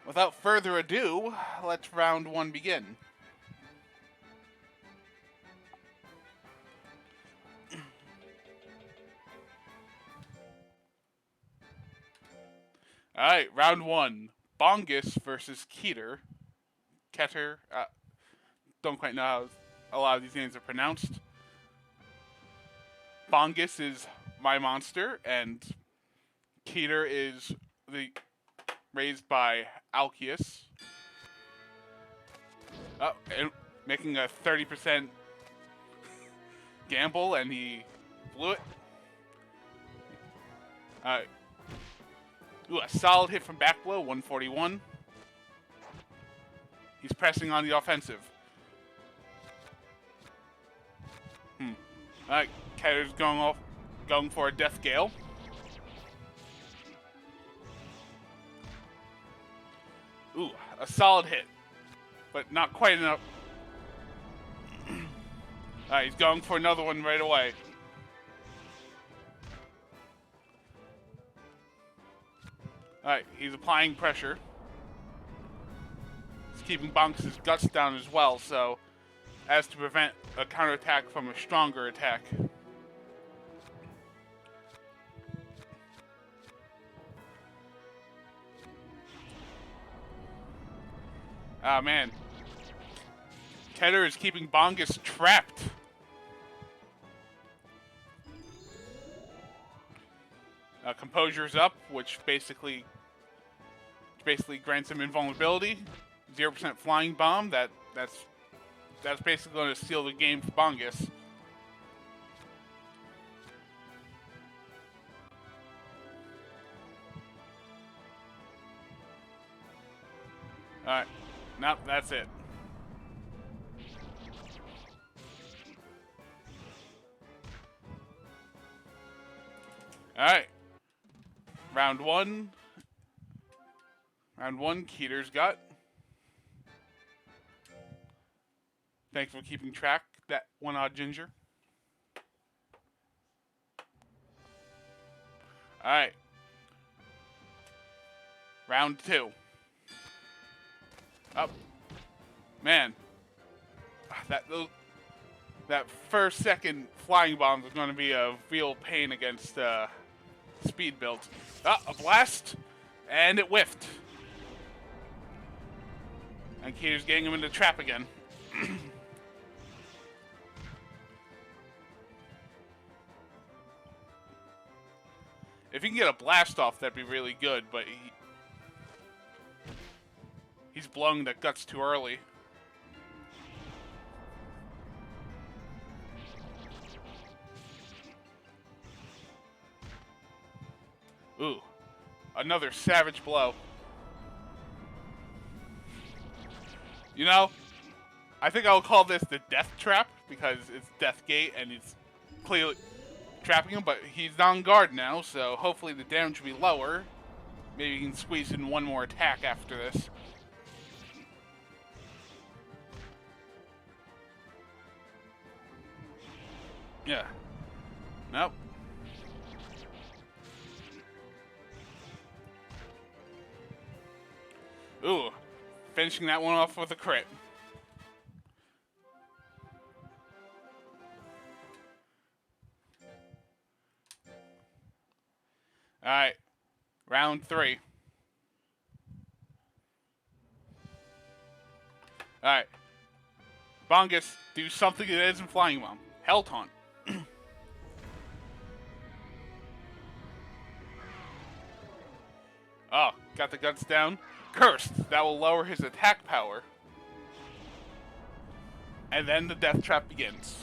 Without further ado, let's round one begin. Alright, round one. Bongus versus Keter. Keter. Don't quite know how a lot of these names are pronounced. Bongus is my monster, and Keter is raised by Alcius. Oh, and making a 30% gamble, and he blew it. Ooh, a solid hit from back blow, 141. He's pressing on the offensive. Alright, Keter's going for a Death Gale. Ooh, a solid hit, but not quite enough. Alright, he's going for another one right away. Alright, he's applying pressure. He's keeping Bonkus' guts down as well, so as to prevent a counterattack from a stronger attack. Ah, man. Keter is keeping Bongus trapped. Composure's up, which basically grants him invulnerability. 0% flying bomb. That's basically going to seal the game for Bongus. Alright. Nope, that's it. Alright. Round one. Round one, Keter's got. Thanks for keeping track, that one odd ginger. Alright. Round two. Up. Man. That first second flying bomb is going to be a real pain against speed build. A blast! And it whiffed. And Keter's getting him into the trap again. If he can get a blast off, that'd be really good, but he's blowing the guts too early. Ooh, another savage blow. You know, I think I'll call this the death trap because it's Death Gate and he's clearly trapping him, but he's on guard now, so hopefully the damage will be lower. Maybe he can squeeze in one more attack after this. Yeah. Nope. Ooh. Finishing that one off with a crit. Alright. Round three. Alright. Bongus, do something that isn't flying bomb. Hell taunt. Oh, got the guts down. Cursed. That will lower his attack power. And then the death trap begins.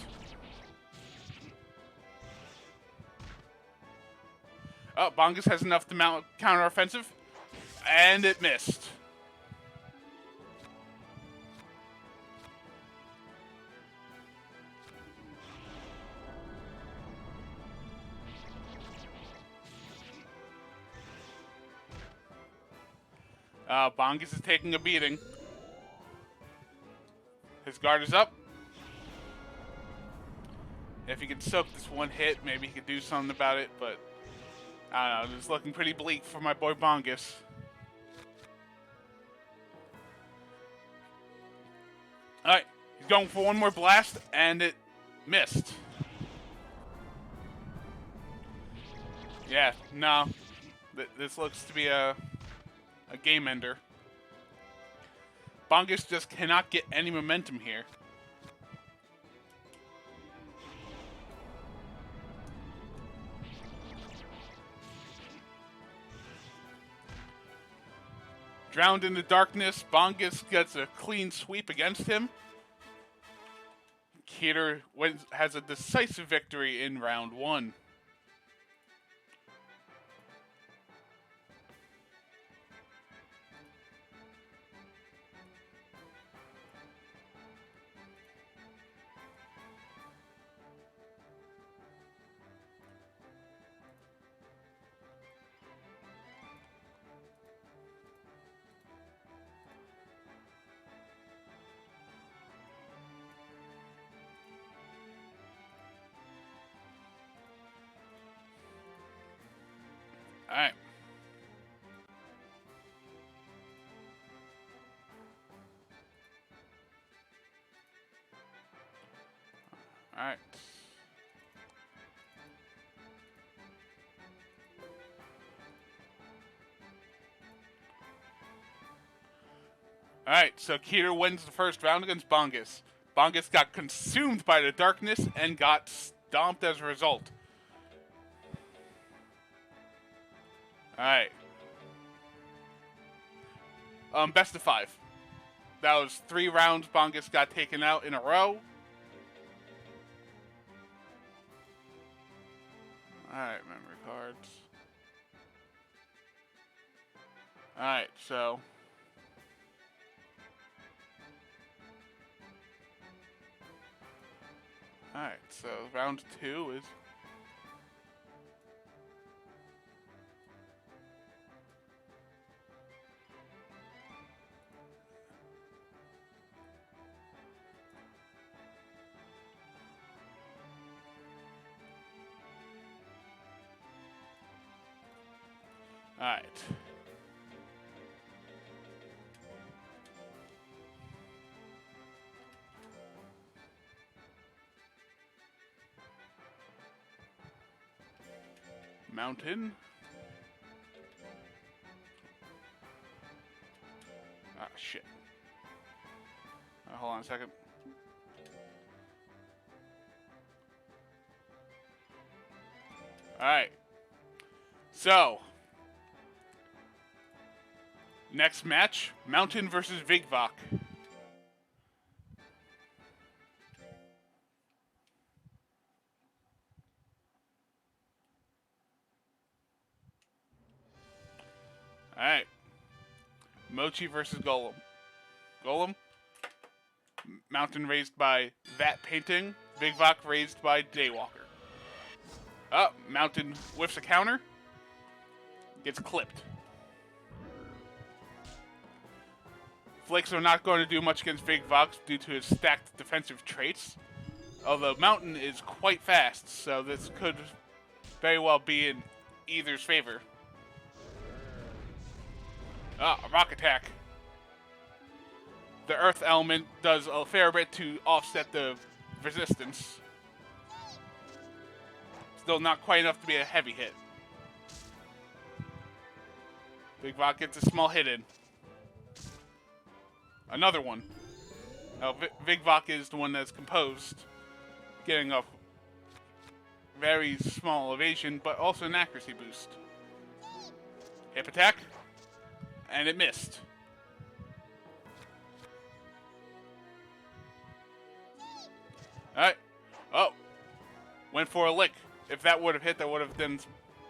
Oh, Bongus has enough to mount counter-offensive. And it missed. Bongus is taking a beating. His guard is up. If he could soak this one hit, maybe he could do something about it, but I don't know, it's looking pretty bleak for my boy Bongus. Alright, he's going for one more blast, and it missed. Yeah, no. This looks to be a game ender. Bongus just cannot get any momentum here. Drowned in the darkness, Bongus gets a clean sweep against him. Keter has a decisive victory in round 1. Alright. Alright. Alright, so Keter wins the first round against Bongus. Bongus got consumed by the darkness and got stomped as a result. Alright. Best of 5. That was 3 rounds. Bongus got taken out in a row. Alright, memory cards. Alright, so... Alright, so round 2 is... Alright. Mountain. Ah, shit. Hold on a second. Alright. So. Next match, Mountain versus Vigvok. Alright. Mochi versus Golem. Golem. Mountain raised by that painting. Vigvok raised by Daywalker. Oh, Mountain whiffs a counter. Gets clipped. Flakes are not going to do much against Vigvok due to his stacked defensive traits. Although Mountain is quite fast, so this could very well be in either's favor. Ah, a rock attack. The earth element does a fair bit to offset the resistance. Still not quite enough to be a heavy hit. Vigvok gets a small hit in. Another one. Now, Vigvok is the one that's composed, getting a very small evasion, but also an accuracy boost. Hip attack, and it missed. Alright. Oh. Went for a lick. If that would have hit, that would have done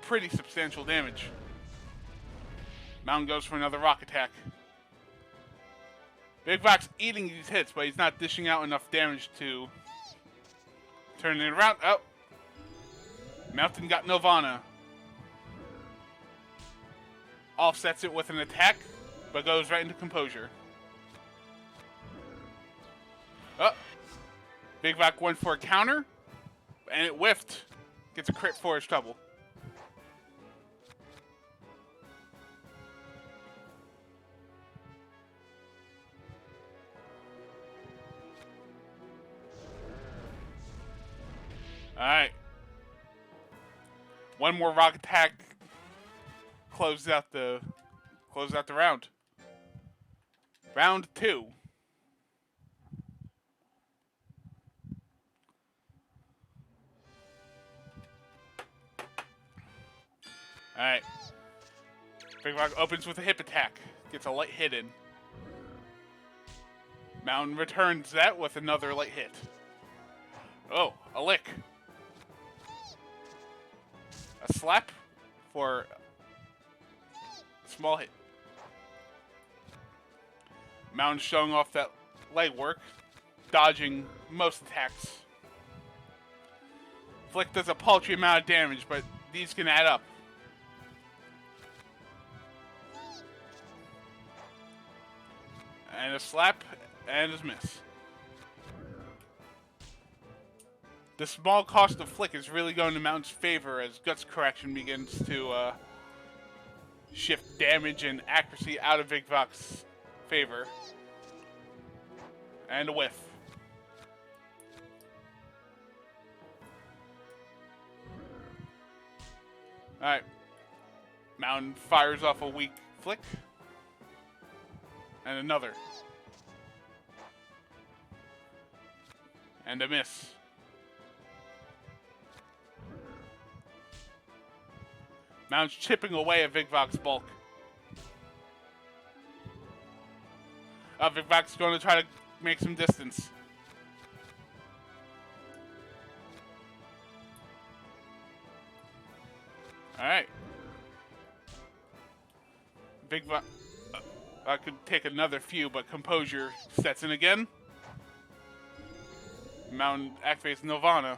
pretty substantial damage. Mountain goes for another rock attack. Vigvok's eating these hits, but he's not dishing out enough damage to turn it around. Oh. Mountain got Nirvana. Offsets it with an attack, but goes right into composure. Oh. Vigvok went for a counter, and it whiffed. Gets a crit for his trouble. Alright. One more rock attack closes out the round. Round 2. Alright. Big Rock opens with a hip attack. Gets a light hit in. Mountain returns that with another light hit. Oh, a lick. A slap for a small hit. Mountain showing off that leg work, dodging most attacks. Flick does a paltry amount of damage, but these can add up. And a slap, and a miss. The small cost of Flick is really going to Mountain's favor as Guts Correction begins to shift damage and accuracy out of Big Voc's favor. And a whiff. Alright. Mountain fires off a weak Flick. And another. And a miss. Mountain's chipping away at Big Voc's bulk. Big Voc's going to try to make some distance. Alright. Big Voc... I could take another few, but Composure sets in again. Mountain activates Nirvana.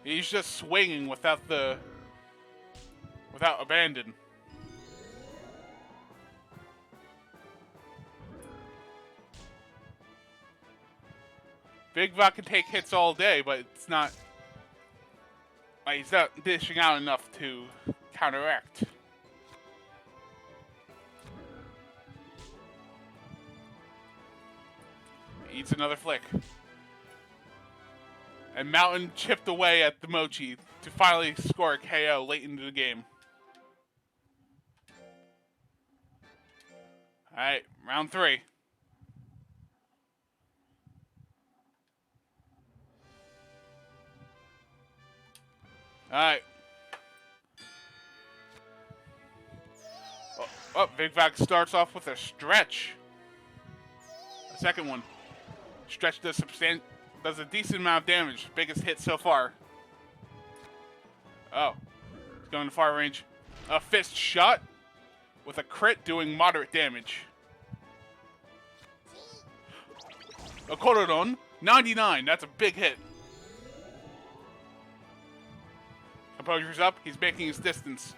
He's just swinging without abandon. Big Voc can take hits all day, but it's not... he's not dishing out enough to counteract. Eats another Flick. And Mountain chipped away at the Mochi to finally score a KO late into the game. Alright, round 3. Alright. Big Voc starts off with a stretch. A second one. Stretch does a decent amount of damage. Biggest hit so far. Oh. It's going to far range. A fist shot with a crit doing moderate damage. A Korodon. 99. That's a big hit. Composure's up. He's making his distance.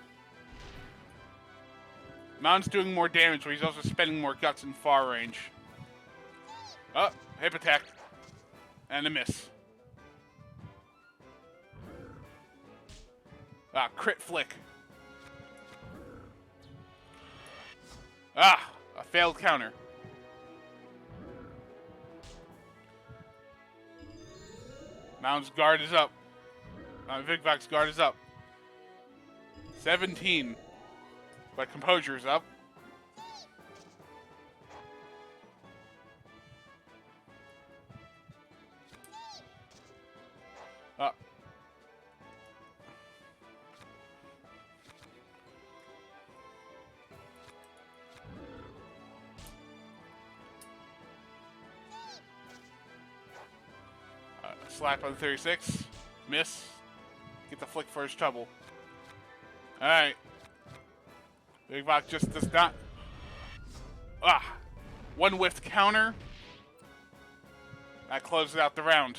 Mountain's doing more damage, but he's also spending more guts in far range. Oh, hip attack. And a miss. Crit Flick. A failed counter. Mountain's guard is up. Big Voc's guard is up. 17. But Composure's up. Slap on 36. Miss. Get the Flick for his trouble. Alright. Big Voc just does not... One whiffed counter. That closes out the round.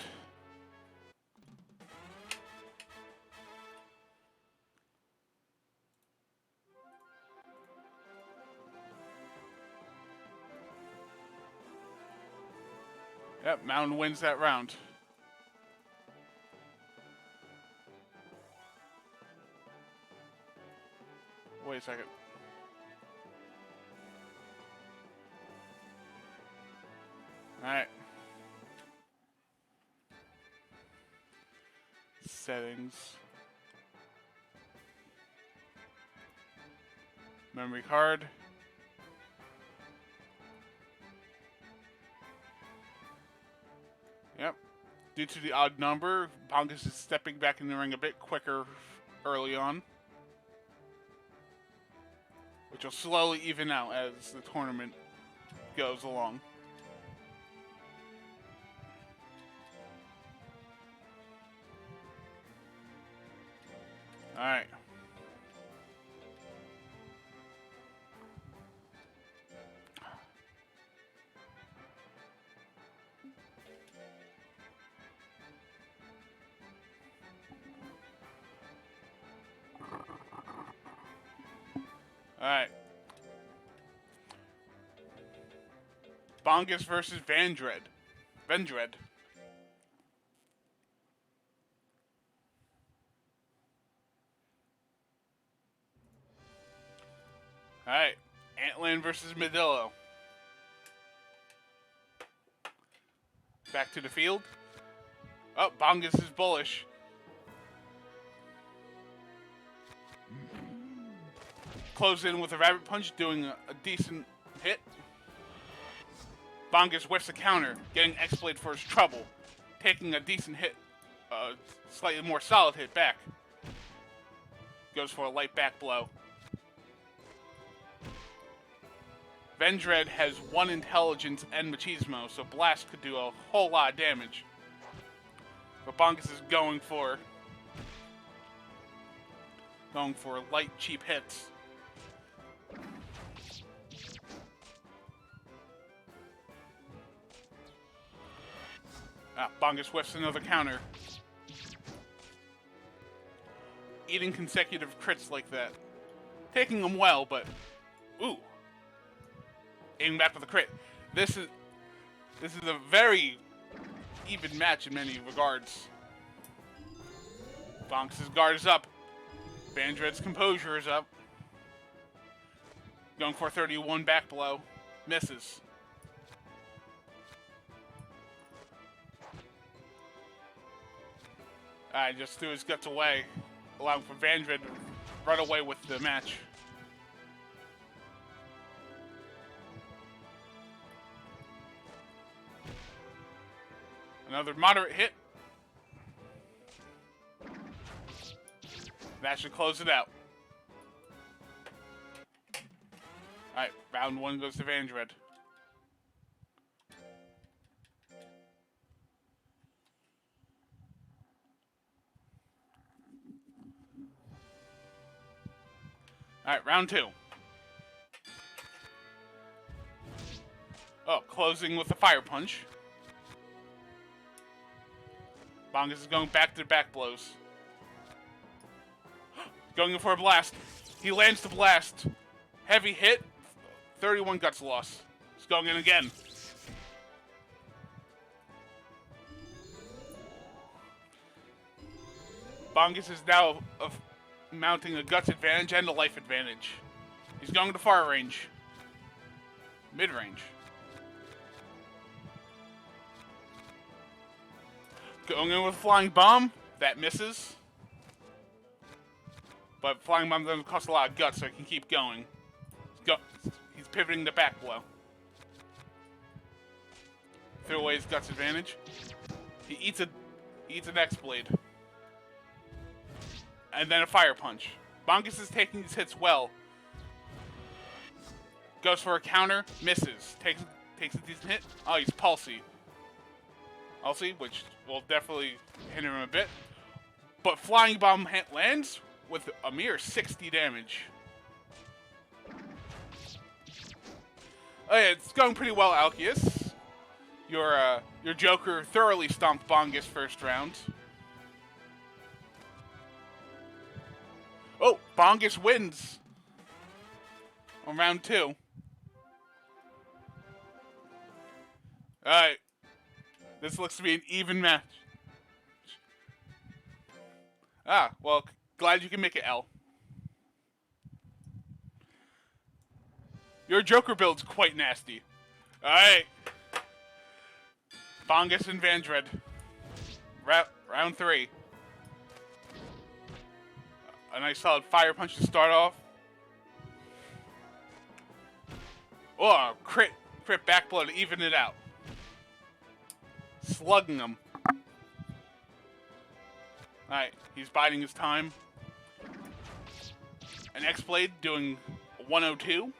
Yep, Mountain wins that round. Wait a second. Alright. Settings. Memory card. Yep. Due to the odd number, Bongus is stepping back in the ring a bit quicker early on, which will slowly even out as the tournament goes along. Alright. Alright. Bongus versus Vendred. Alright. Antland versus Medillo. Back to the field. Oh, Bongus is bullish. Close in with a rabbit punch, doing a decent hit. Bongus whiffs a counter, getting X-Blade for his trouble, taking a decent hit, slightly more solid hit back. Goes for a light back blow. Vendred has 1 intelligence and machismo, so Blast could do a whole lot of damage. But Bongus is going for light, cheap hits. Bongus whiffs another counter. Eating consecutive crits like that. Taking them well, but... Ooh. Aiming back with a crit. This is a very even match in many regards. Bongus' guard is up. Vendred's composure is up. Going for a 31 back blow. Misses. Just threw his guts away, allowing for Vendred to run away with the match. Another moderate hit. That should close it out. Alright, round 1 goes to Vendred. Alright, round 2. Oh, closing with a fire punch. Bongus is going back to back blows. Going in for a blast. He lands the blast. Heavy hit. 31 guts loss. He's going in again. Bongus is now mounting a guts advantage and a life advantage. He's going to far range. Mid-range. Going in with Flying Bomb. That misses. But Flying Bomb doesn't cost a lot of guts, so he can keep going. He's pivoting the back blow. Threw away his guts advantage. He eats an X-Blade. And then a fire punch. Bongus is taking these hits well. Goes for a counter, misses. Takes a decent hit. Oh, he's Pulsey. Which will definitely hinder him a bit. But Flying Bomb lands with a mere 60 damage. Oh yeah, it's going pretty well, Alkeus. Your Joker thoroughly stomped Bongus first round. Oh, Bongus wins on round 2. Alright. This looks to be an even match. Well, glad you can make it, L. Your Joker build's quite nasty. Alright. Bongus and Vandred. Round 3. A nice solid fire punch to start off. Oh, crit back blow to even it out. Slugging him. Alright, he's biding his time. An X-Blade doing 102.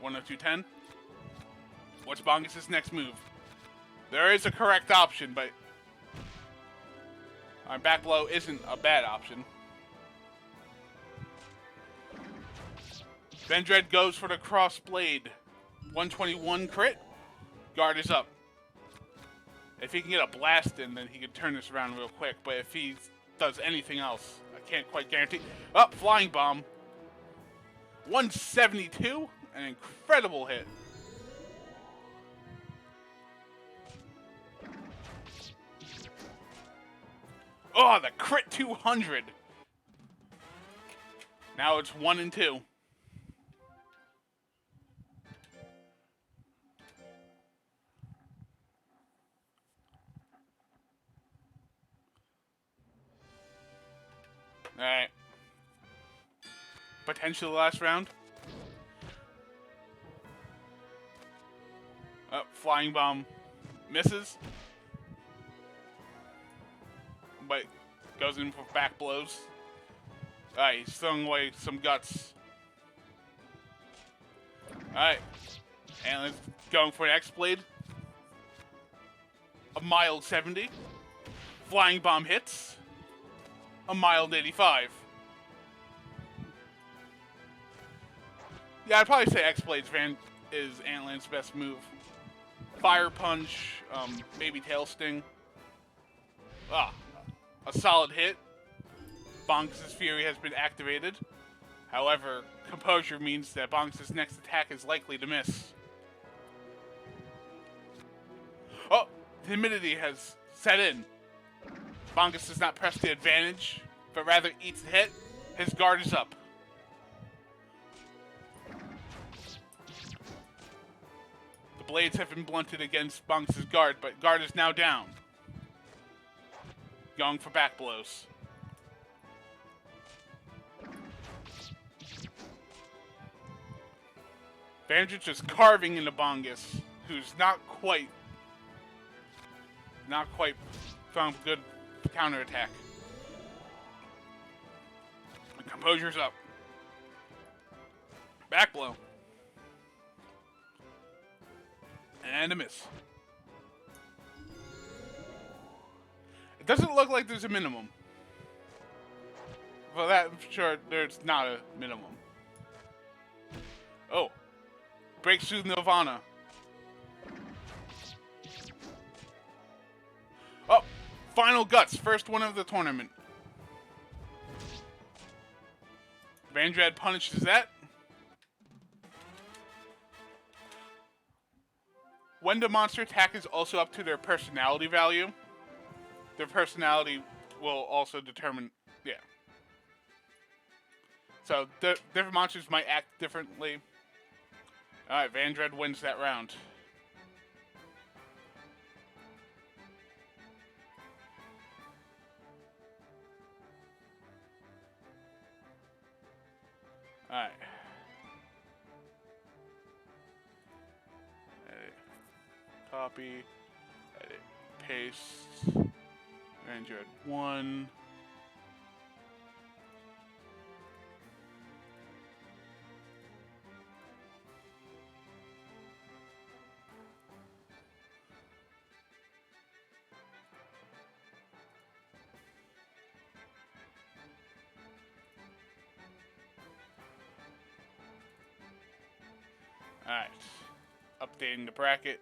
102.10. What's Bongus' next move? There is a correct option, but our back blow isn't a bad option. Vendred goes for the cross blade. 121 crit. Guard is up. If he can get a blast in, then he can turn this around real quick. But if he does anything else, I can't quite guarantee. Oh, flying bomb. 172. An incredible hit. Oh, the crit 200. Now it's 1 and 2. Alright. Potentially last round. Oh, flying bomb misses. But goes in for back blows. Alright, he's throwing away some guts. Alright. And let's going for an X-Blade. A mild 70. Flying bomb hits. A mild 85. Yeah, I'd probably say X-Blade is Antland's best move. Fire punch, maybe tail sting. Ah, a solid hit. Bongus' Fury has been activated. However, composure means that Bongus' next attack is likely to miss. Oh, timidity has set in. Bongus does not press the advantage, but rather eats the hit. His guard is up. The blades have been blunted against Bongus' guard, but guard is now down. Going for back blows. Vandred just carving into Bongus, who's not quite found good counterattack. The composure's up. Back blow. And a miss. It doesn't look like there's a minimum. For that, I'm sure there's not a minimum. Oh. Breaks through Nirvana. Oh, final guts. First one of the tournament. Vandred punishes that. When the monster attack is also up to their personality value, their personality will also determine, yeah. So, different monsters might act differently. Alright, Vandred wins that round. Alright. Edit. Copy. Edit. Paste. Vandred 1. Alright. Updating the bracket.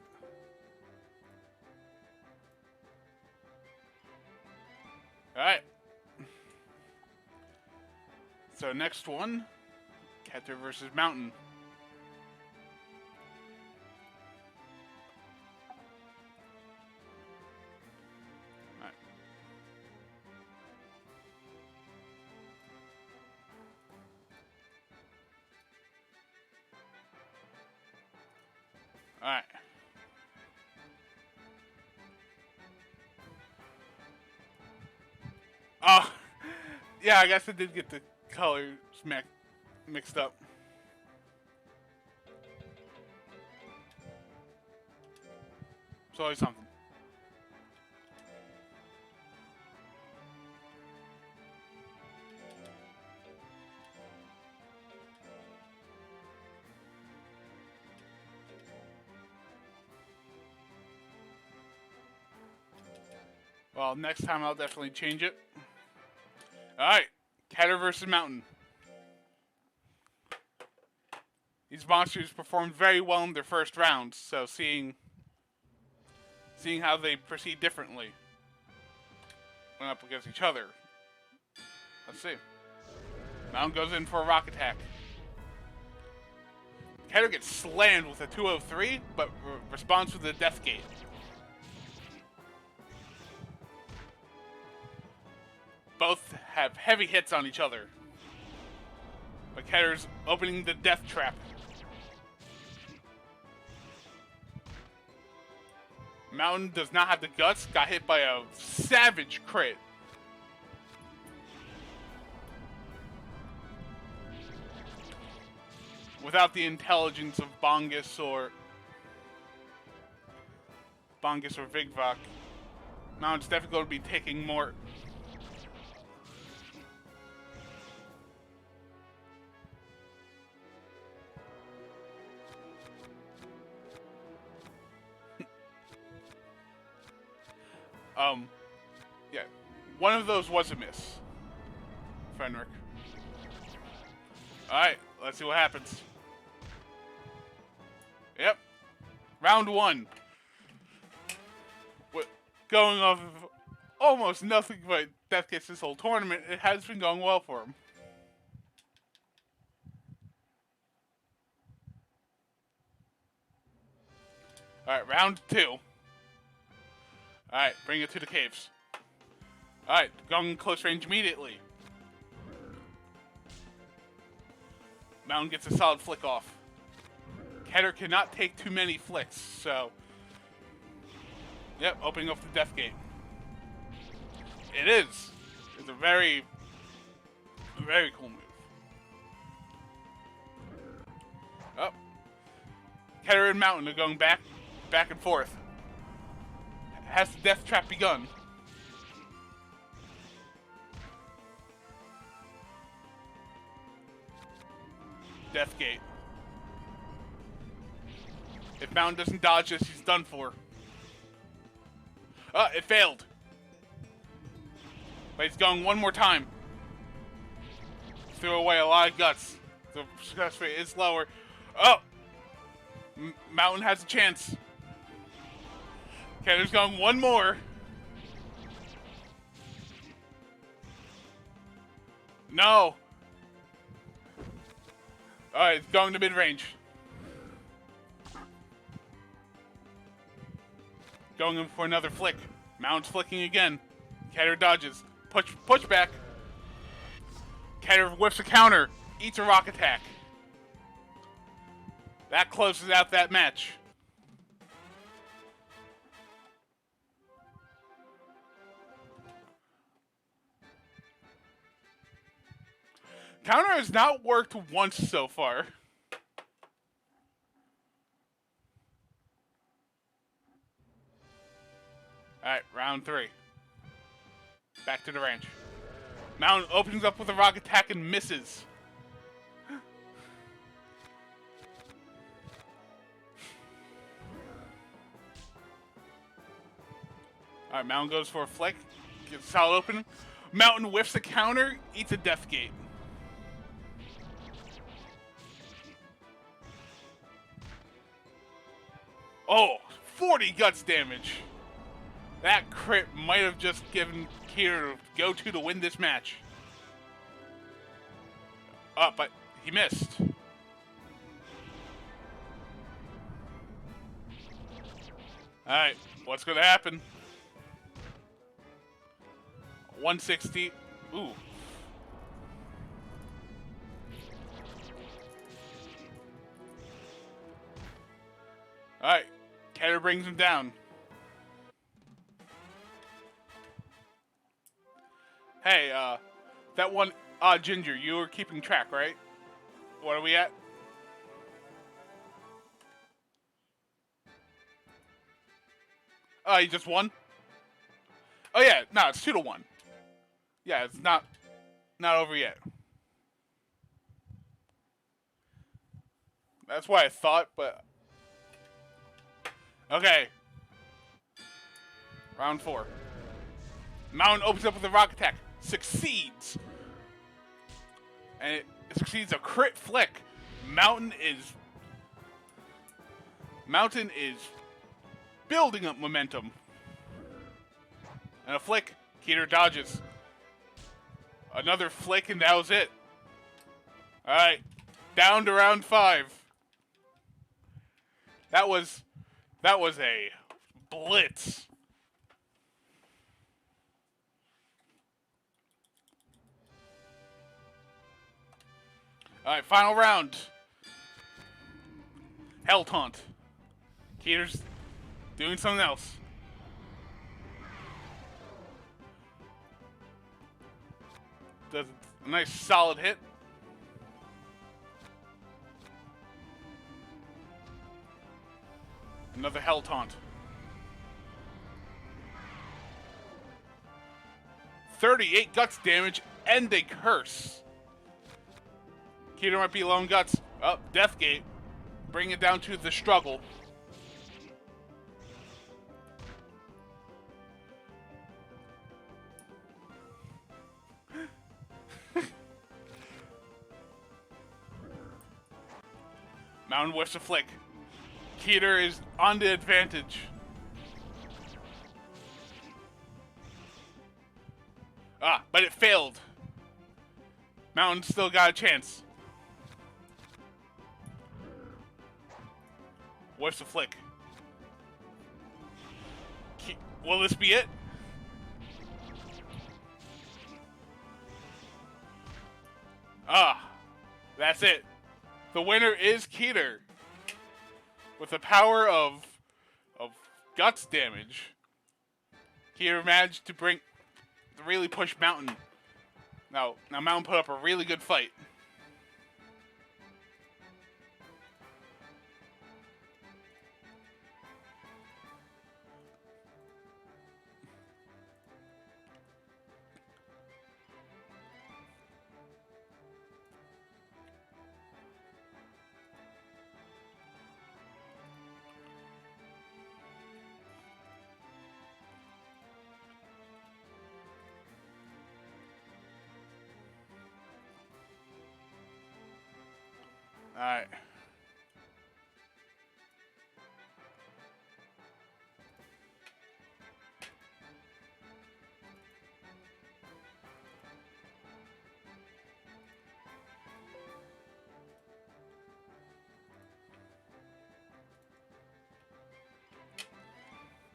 Alright. So next one, Keter versus Mountain. Alright. Alright. Oh, yeah, I guess I did get the colors mixed up. It's always something. Well, next time I'll definitely change it. Alright, Keter versus Mountain. These monsters performed very well in their first rounds, so seeing how they proceed differently when up against each other. Let's see. Mountain goes in for a rock attack. Keter gets slammed with a 203, but responds with the Death Gate. Both have heavy hits on each other. But Keter's opening the Death Trap. Mountain does not have the guts, got hit by a savage crit. Without the intelligence of Bongus or Vigvok, Mountain's definitely going to be taking more. Yeah, one of those was a miss, Fenric. Alright, let's see what happens. Yep, round one. Going off of almost nothing but Death Gates this whole tournament, it has been going well for him. Alright, round two. Alright, bring it to the caves. Alright, going close range immediately. Mountain gets a solid flick off. Keter cannot take too many flicks, so... Yep, opening up the Death Gate. It is. It's a very cool move. Oh. Keter and Mountain are going back and forth. Has the Death Trap begun? Death Gate. If Mountain doesn't dodge this, he's done for. It failed. But he's going one more time. Threw away a lot of guts. The success rate is lower. Oh! Mountain has a chance. Okay, there's going one more. No. Alright, it's going to mid-range. Going in for another flick. Mountain's flicking again. Keter dodges. Push back. Keter whips a counter. Eats a rock attack. That closes out that match. Counter has not worked once so far. Alright, round three. Back to the ranch. Mountain opens up with a rock attack and misses. Alright, Mountain goes for a flick. Gets a solid open. Mountain whiffs a counter, eats a Death Gate. Oh, 40 guts damage. That crit might have just given Keter go-to to win this match. Oh, but he missed. Alright, what's going to happen? 160. Ooh. Alright, Keter brings him down. Hey, that one, Ginger, you were keeping track, right? What are we at? You just won? Oh yeah, no, it's 2-1. Yeah, it's not over yet. That's what I thought, but okay. Round 4. Mountain opens up with a rock attack. Succeeds. And it succeeds a crit flick. Mountain is building up momentum. And a flick. Keter dodges. Another flick, and that was it. Alright. Down to round 5. That was a blitz. Alright, final round. Hell Taunt. Keter's doing something else. Does a nice solid hit. Another Hell Taunt. 38 guts damage and a curse. Keter might be low on guts. Oh, Deathgate. Bring it down to the struggle. Mountain whiffs a flick. Keter is on the advantage. But it failed. Mountain still got a chance. Whiffs a flick. Will this be it? That's it. The winner is Keter. With the power of guts damage, Keter managed to really push Mountain. Now Mountain put up a really good fight. Alright.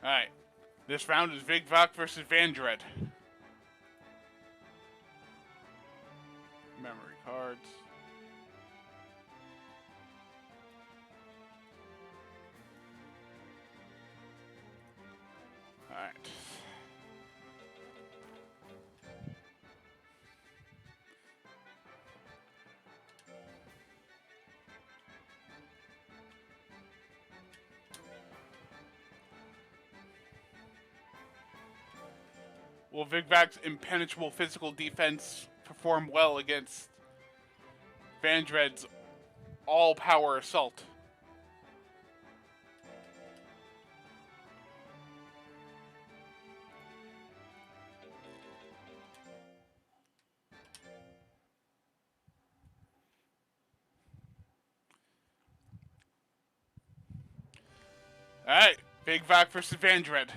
Alright. This round is Vigvok versus Vandred. Memory cards. Alright. Will Vigvak's impenetrable physical defense perform well against Vandred's all-power assault? Alright, Vigvak versus Vandred.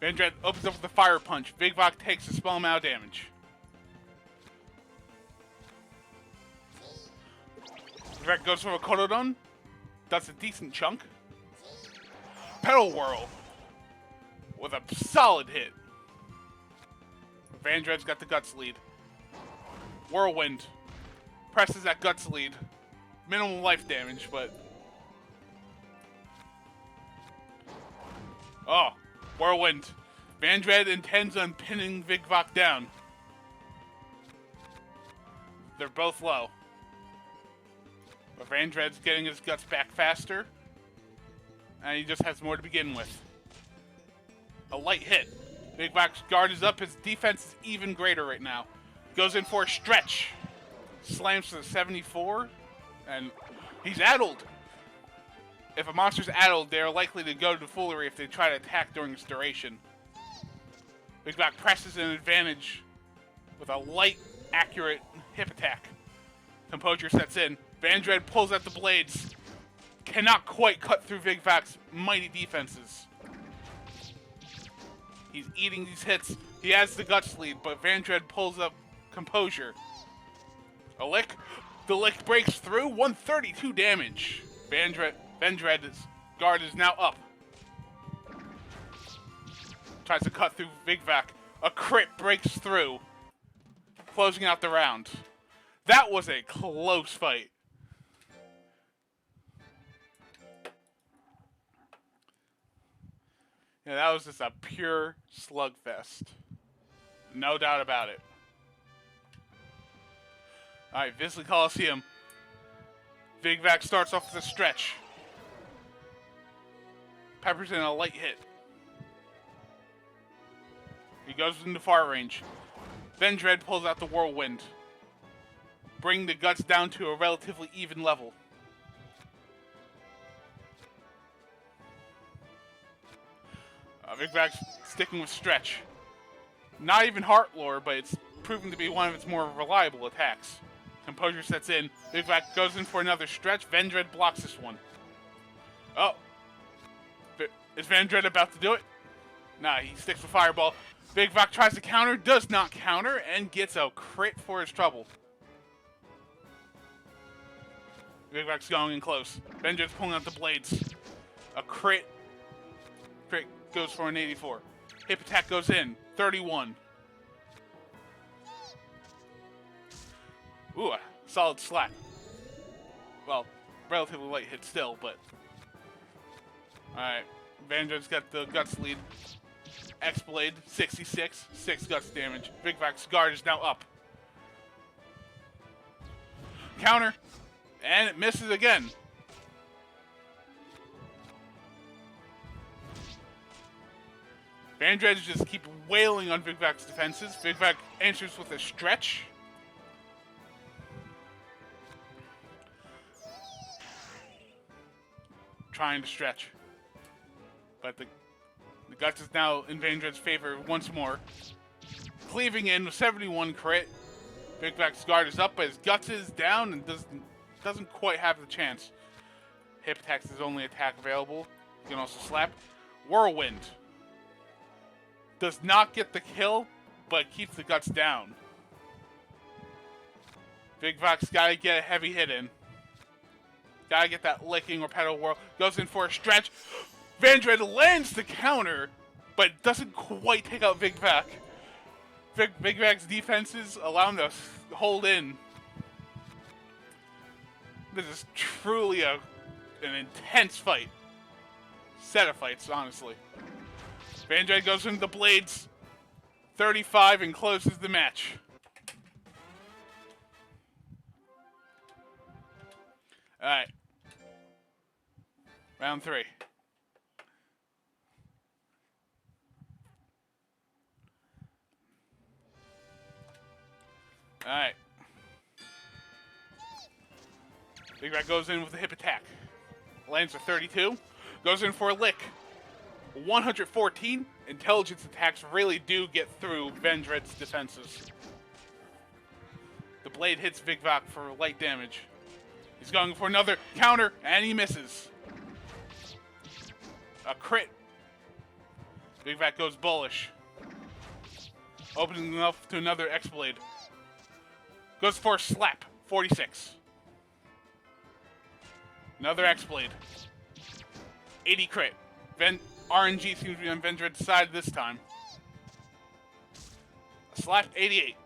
Vandred opens up with a fire punch. Vigvok takes a small amount of damage. Vigvok goes for a Korodon. That's a decent chunk. Pedal Whirl with a solid hit. Vandred's got the Guts lead. Whirlwind presses that Guts lead. Minimal life damage, but... Oh, Whirlwind. Vandred intends on pinning Vigvok down. They're both low. But Vandred's getting his guts back faster. And he just has more to begin with. A light hit. Vigvok's guard is up. His defense is even greater right now. Goes in for a stretch. Slams to the 74. And he's addled. If a monster's addled, they're likely to go to foolery if they try to attack during its duration. Vigvok presses an advantage with a light, accurate hip attack. Composure sets in. Vandred pulls out the blades. Cannot quite cut through Vigvok's mighty defenses. He's eating these hits. He has the guts lead, but Vandred pulls up Composure. A lick. The lick breaks through. 132 damage. Vandred's guard is now up. Tries to cut through Vigvok. A crit breaks through. Closing out the round. That was a close fight. Yeah, that was just a pure slugfest. No doubt about it. Alright, Visley Coliseum. Vigvok starts off with a stretch. Peppers in a light hit. He goes into far range. Vandred pulls out the Whirlwind. Bring the guts down to a relatively even level. Vigvok's sticking with stretch. Not even Heart Lore, but it's proving to be one of its more reliable attacks. Composure sets in. Vigvok goes in for another stretch. Vandred blocks this one. Oh. Is Vandred about to do it? Nah, he sticks with Fireball. Vigvok tries to counter, does not counter, and gets a crit for his trouble. Vigvok's going in close. Vandred's pulling out the blades. A crit. Crit goes for an 84. Hip attack goes in. 31. Ooh, a solid slap. Well, relatively light hit still, but... Alright, Vandred's got the guts lead. X-Blade, 66. 6 guts damage. Vigvok's guard is now up. Counter. And it misses again. Vandred just keep wailing on Vigvok's defenses. Vigvok answers with a stretch. Trying to stretch. But the guts is now in Vandred's favor once more. Cleaving in with 71 crit. Vigvok's guard is up, but his guts is down and doesn't quite have the chance. Hip attack's his only attack available. You can also slap. Whirlwind. Does not get the kill, but keeps the guts down. Vigvok's gotta get a heavy hit in. Gotta get that licking or pedal whirl. Goes in for a stretch. Vandred lands the counter, but doesn't quite take out Vigvok. Vigvok's defenses allow him to hold in. This is truly an intense fight. Set of fights, honestly. Vandred goes into the blades. 35 and closes the match. Alright. Round 3. Alright. Vigvok goes in with a hip attack. Lands a 32. Goes in for a lick. 114. Intelligence attacks really do get through Vandred's defenses. The blade hits Vigvok for light damage. He's going for another counter, and he misses. A crit. Vigvok goes bullish. Opening up to another X-Blade. Goes for a slap. 46. Another X-Blade. 80 crit. RNG seems to be on Vandred's side this time. A slap. 88.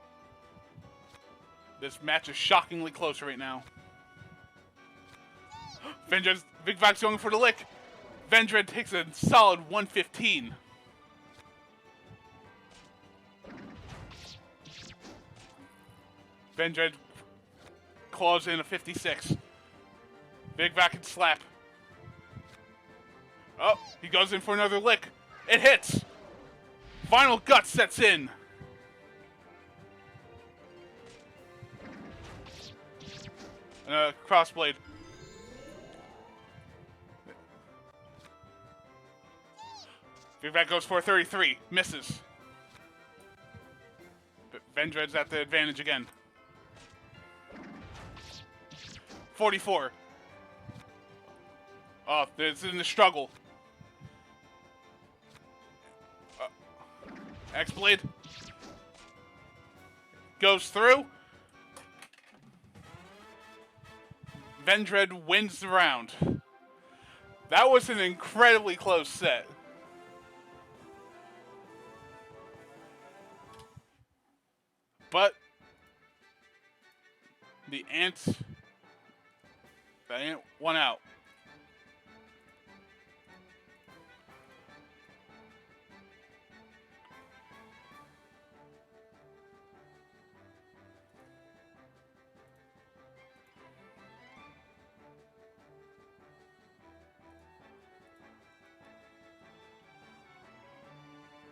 This match is shockingly close right now. Vigvok's going for the lick. Vandred takes a solid 115. Vendred claws in a 56. Big back and slap. Oh, he goes in for another lick. It hits. Final gut sets in. Crossblade. Big back goes for a 33. Misses. Vendred's at the advantage again. 44. Oh, it's in the struggle. X-Blade. Goes through. Vendred wins the round. That was an incredibly close set. But the ant won out.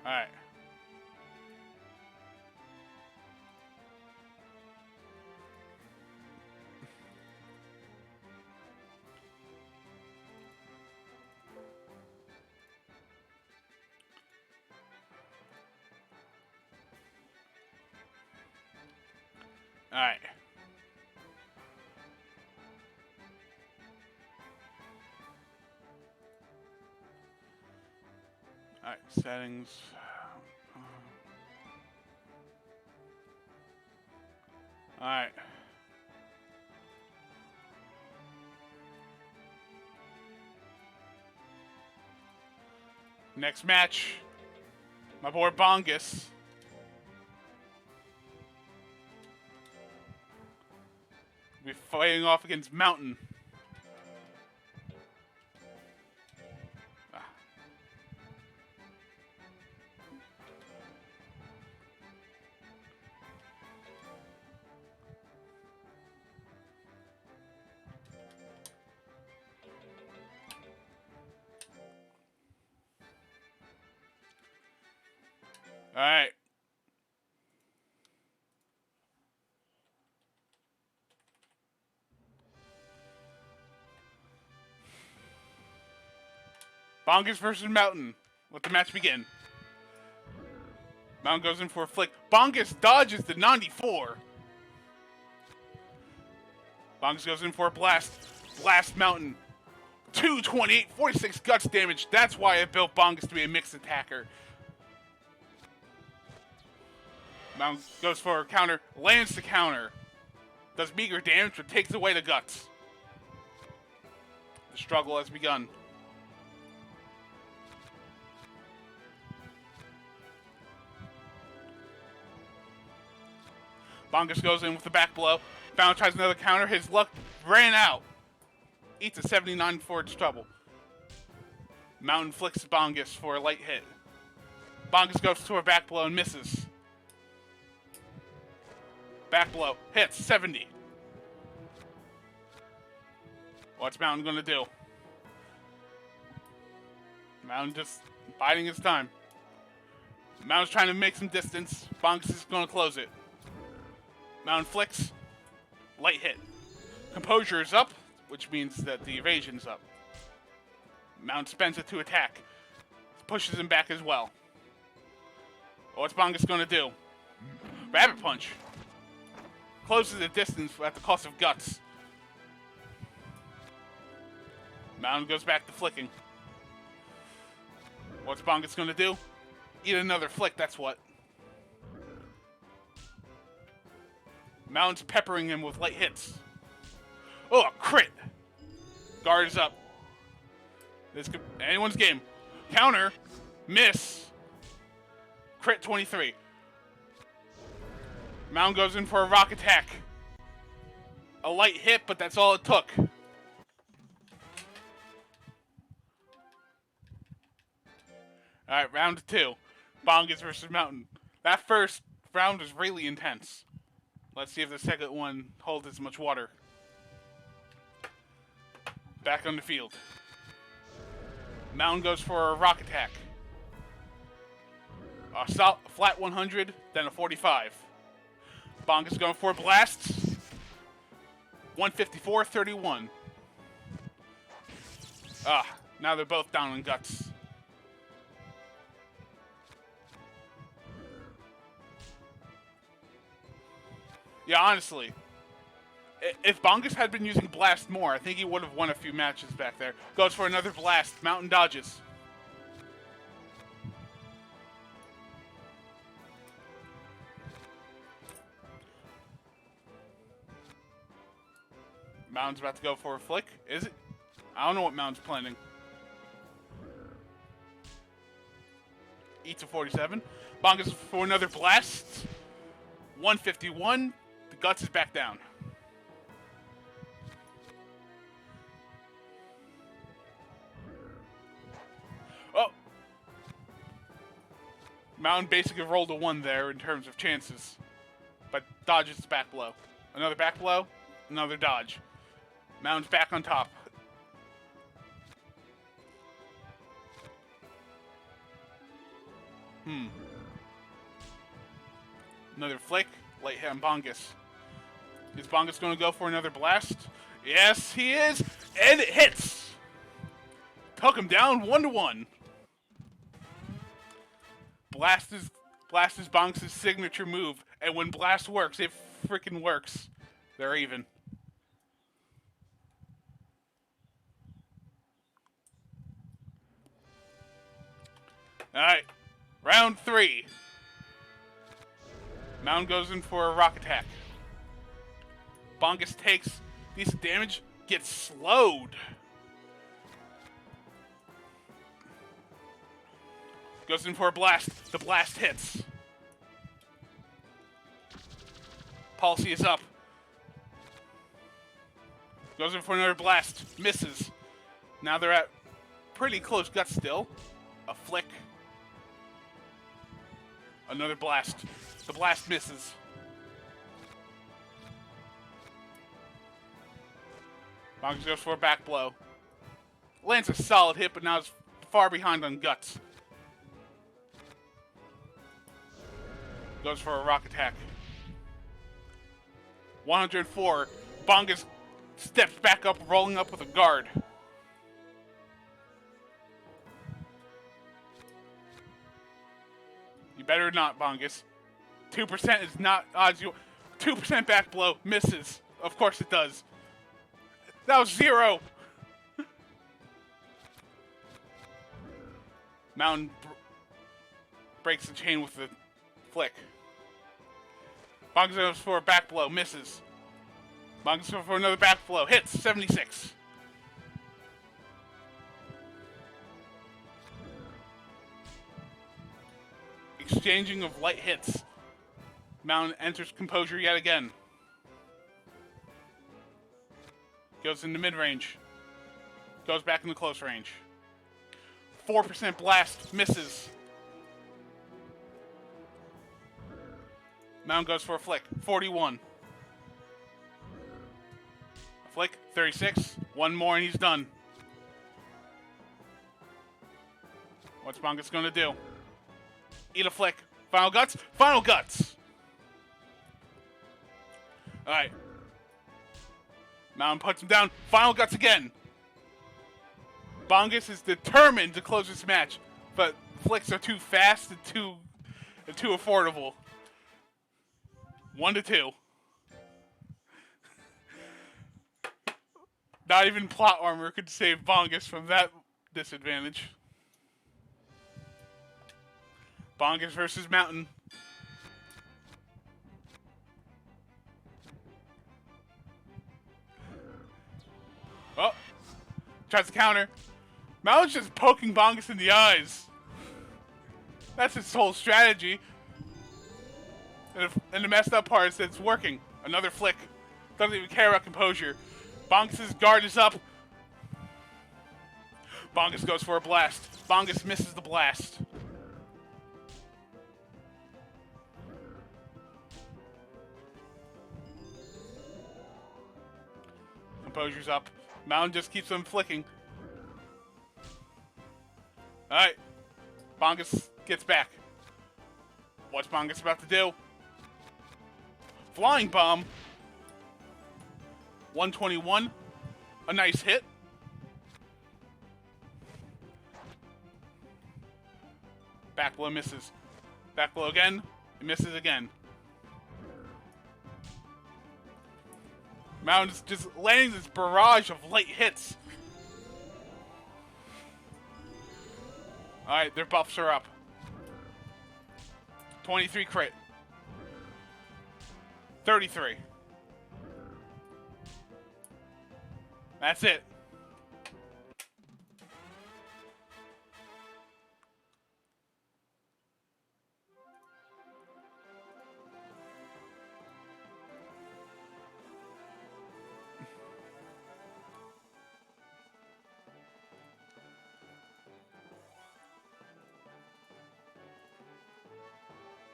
All right. All right. All right, settings. All right. Next match, my boy Bongus. We'll be fighting off against Mountain. All right. Bongus versus Mountain. Let the match begin. Mountain goes in for a flick. Bongus dodges the 94. Bongus goes in for a blast. Blast Mountain. 228, 46 guts damage. That's why I built Bongus to be a mixed attacker. Mountain goes for a counter. Lands the counter. Does meager damage, but takes away the guts. The struggle has begun. Bongus goes in with the back blow. Mountain tries another counter. His luck ran out. Eats a 79 for its trouble. Mountain flicks Bongus for a light hit. Bongus goes to a back blow and misses. Back blow. Hits. 70. What's Mountain going to do? Mountain just biding his time. Mountain's trying to make some distance. Bongus is going to close it. Mountain flicks. Light hit. Composure is up, which means that the evasion's up. Mountain spends it to attack. Pushes him back as well. What's Bongus going to do? Rabbit Punch. Closes the distance at the cost of guts. Mountain goes back to flicking. What's Bongus going to do? Eat another flick, that's what. Mountain's peppering him with light hits. Oh, a crit. Guard is up. This could anyone's game. Counter. Miss. Crit 23. Mountain goes in for a rock attack. A light hit, but that's all it took. Alright, round 2. Bongus versus Mountain. That first round was really intense. Let's see if the second one holds as much water. Back on the field. Mountain goes for a rock attack. A flat 100, then a 45. Bonk is going for a blast. 154-31. Now they're both down on guts. Yeah, honestly, if Bongus had been using blast more, I think he would have won a few matches back there. Goes for another blast. Mountain dodges. Mountain's about to go for a flick. Is it? I don't know what Mountain's planning. Eats a 47. Bongus for another blast. 151. The guts is back down. Oh! Mountain basically rolled a 1 there in terms of chances. But dodges the back blow. Another back blow. Another dodge. Mountain's back on top. Another flick. Late hit on Bongus. Is Bongus going to go for another blast? Yes, he is. And it hits. Took him down 1-1. Blast is Bongus' signature move. And when blast works, it freaking works. They're even. Alright. Round 3. Mountain goes in for a rock attack. Bongus takes decent damage, gets slowed. Goes in for a blast. The blast hits. Policy is up. Goes in for another blast. Misses. Now they're at pretty close guts still. A flick. Another blast. The blast misses. Bongus goes for a back blow. Lands a solid hit, but now it's far behind on guts. Goes for a rock attack. 104. Bongus steps back up, rolling up with a guard. You better not, Bongus. 2% is not odds. 2% back blow misses. Of course it does. That was 0. Mountain breaks the chain with the flick. Bongus goes for a back blow. Misses. Bongus goes for another back blow. Hits. 76. Exchanging of light hits. Mountain enters composure yet again. Goes into mid-range. Goes back into close range. 4% blast. Misses. Mountain goes for a flick. 41. A flick. 36. One more and he's done. What's Bongus going to do? Eat a flick. Final guts. Final guts. Alright. Mountain puts him down. Final guts again. Bongus is determined to close this match, but flicks are too fast and too affordable. 1-2. Not even plot armor could save Bongus from that disadvantage. Bongus versus Mountain. Oh. Tries to counter. Mountain's just poking Bongus in the eyes. That's his whole strategy. And the messed up part is that it's working. Another flick. Doesn't even care about composure. Bongus' guard is up. Bongus goes for a blast. Bongus misses the blast. Composure's up. Mountain just keeps them flicking. Alright. Bongus gets back. What's Bongus about to do? Flying Bomb. 121. A nice hit. Back blow misses. Back blow again. It misses again. Mountain's just landing this barrage of light hits. Alright, their buffs are up. 23 crit. 33. That's it.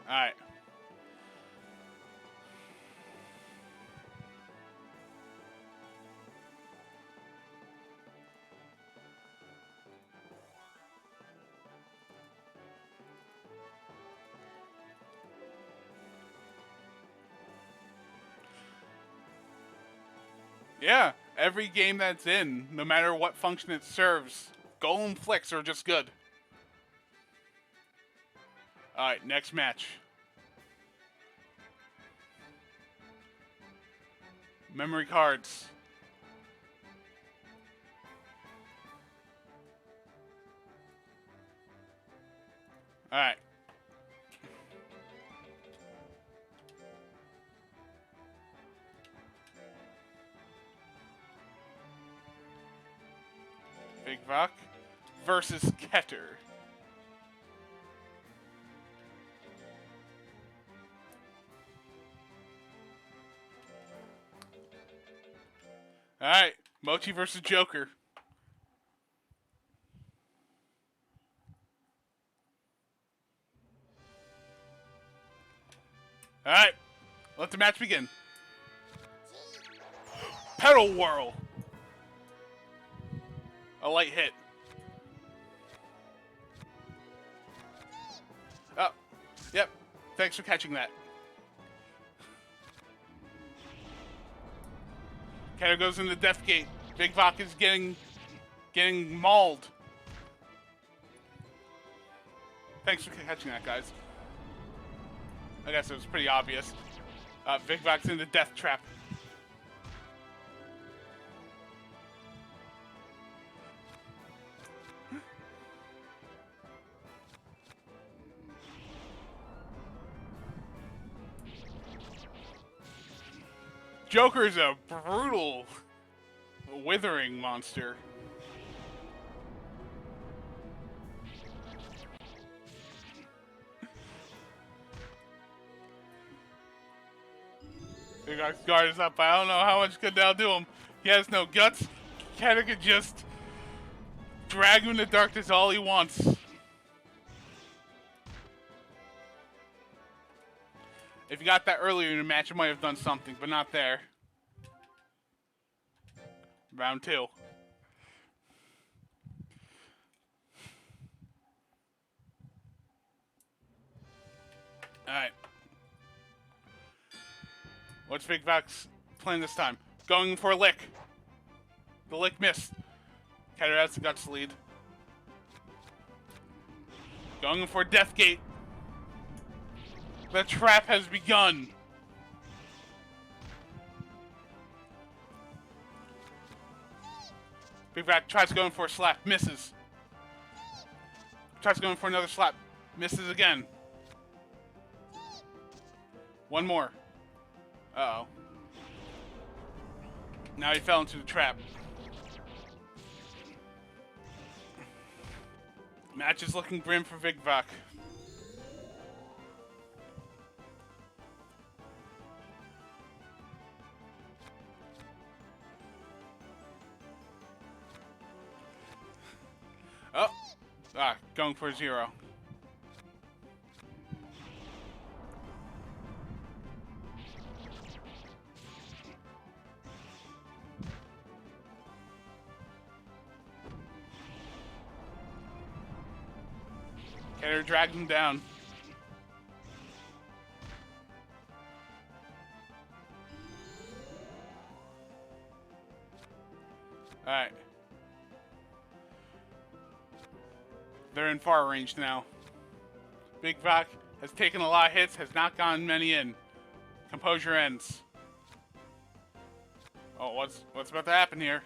Alright. Yeah, every game that's in, no matter what function it serves, Golem flicks are just good. Alright, next match. Memory cards. Alright. Big Rock versus Keter. Alright, Mochi versus Joker. Alright, let the match begin. Pedal Whirl. A light hit. Oh, yep. Thanks for catching that. Keter goes into Death Gate. Big Vok is getting mauled. Thanks for catching that, guys. I guess it was pretty obvious. Big Vok's in the Death Trap. Joker's a brutal, withering monster. Big Rock's guard is up. I don't know how much good that'll do him. He has no guts. Keter could just drag him in the darkness all he wants. If you got that earlier in the match, it might have done something, but not there. Round 2. Alright. What's Big Vok's plan this time? Going for a lick. The lick missed. Keter has the guts lead. Going for Death Gate. The trap has begun. Big Vok tries going for a slap, misses. Tries going for another slap, misses again. One more. Uh-oh. Now he fell into the trap. Match is looking grim for Big Vok. Oh! Going for 0. Ketter drags him down. Alright. They're in far range now. Big Vac has taken a lot of hits, has not gotten many in. Composure ends. Oh, what's about to happen here?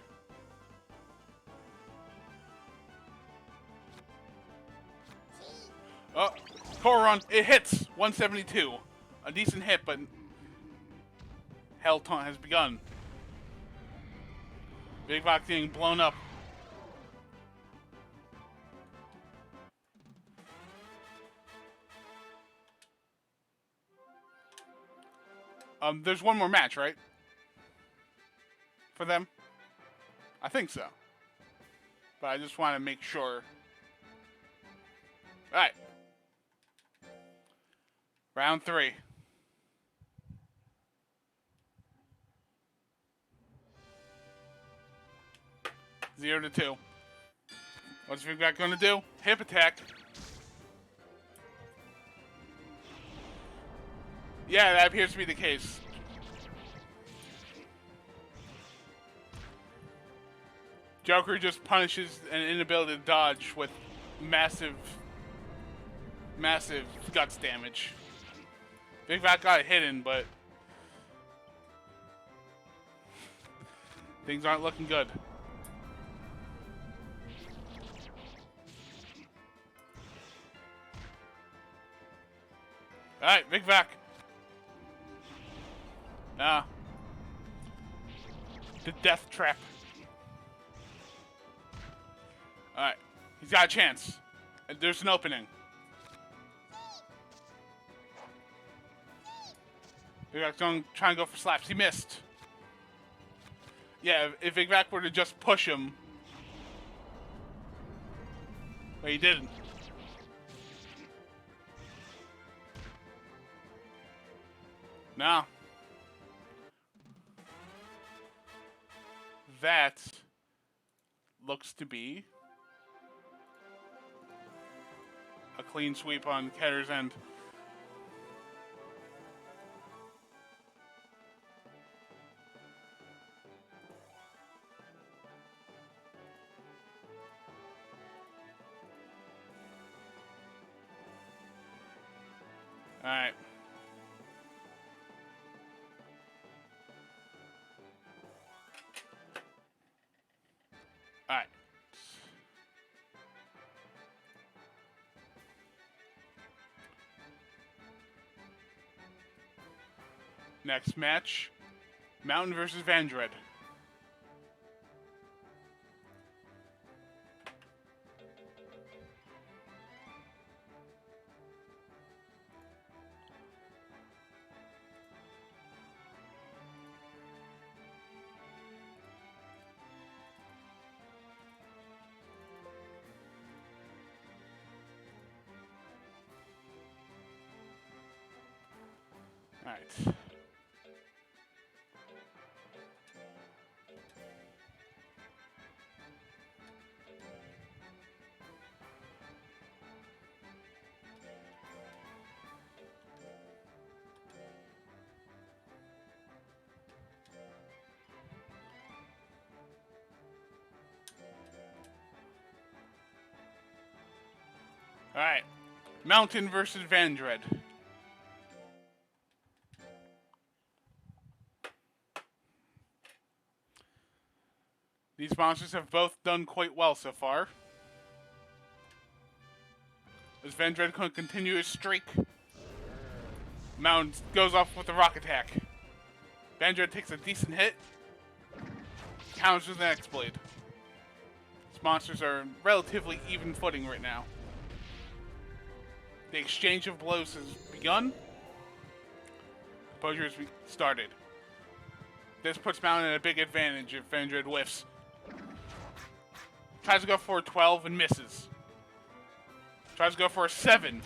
Oh, core run. It hits 172. A decent hit, but hell taunt has begun. Big Vac getting blown up. There's one more match, right? For them? I think so. But I just want to make sure. Alright. Round 3. Zero to 2. What's Big Vac going to do? Hip attack. Yeah, that appears to be the case. Joker just punishes an inability to dodge with massive guts damage. Big Vac got hidden, but things aren't looking good. Alright, Big Vac. The death trap. Alright. He's got a chance. There's an opening. Big Vac's trying to go for slaps. He missed. Yeah, if Big Vac were to just push him. But he didn't. No. That looks to be a clean sweep on Ketter's end. All right. All right. Next match, Mountain versus Vandred. All right. All right. Mountain versus Vandred. These monsters have both done quite well so far. As Vandred can continue his streak, Mountain goes off with a rock attack. Vandred takes a decent hit, counters with an X-Blade. These monsters are in relatively even footing right now. The exchange of blows has begun. Composure has started. This puts Mountain at a big advantage if Vandred whiffs. Tries to go for a 12 and misses. Tries to go for a 7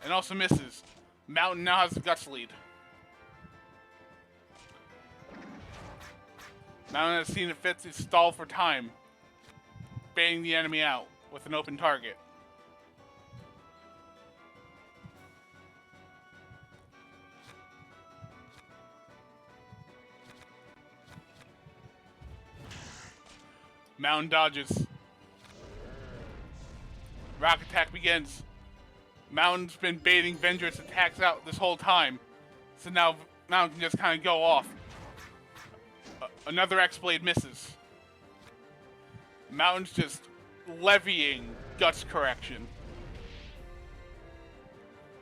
and also misses. Mountain now has the guts lead. Mountain has seen it fit to stall for time, baiting the enemy out with an open target. Mountain dodges. Rock attack begins. Mountain's been baiting Vendred's attacks out this whole time. So now Mountain can just kind of go off. Another X-Blade misses. Mountain's just levying Guts Correction.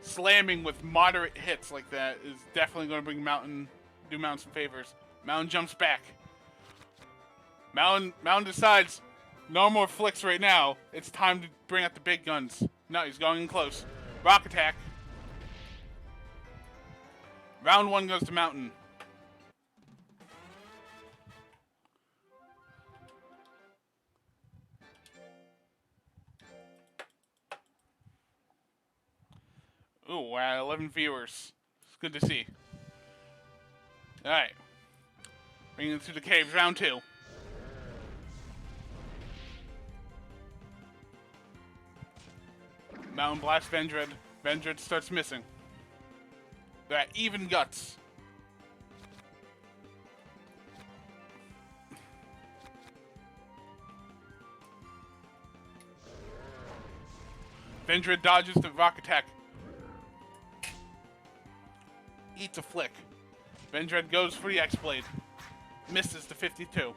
Slamming with moderate hits like that is definitely going to bring Mountain some favors. Mountain jumps back. Mountain decides no more flicks right now. It's time to bring out the big guns. No, he's going in close. Rock attack. Round 1 goes to Mountain. Ooh, we're at 11 viewers. It's good to see. Alright. Bringing it through the caves, round 2. Mountain blasts Vendred. Vendred starts missing. They're at even guts. Vendred dodges the rock attack. Eats a flick. Vendred goes for the X-Blade. Misses to 52.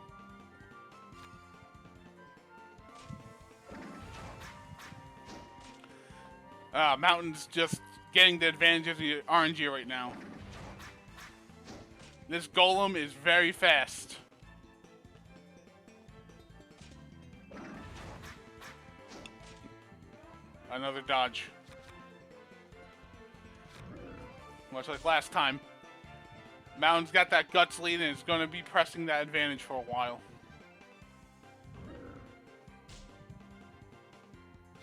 Mountain's just getting the advantage of the RNG right now. This golem is very fast. Another dodge. Much like last time. Mountain's got that guts lead and is going to be pressing that advantage for a while.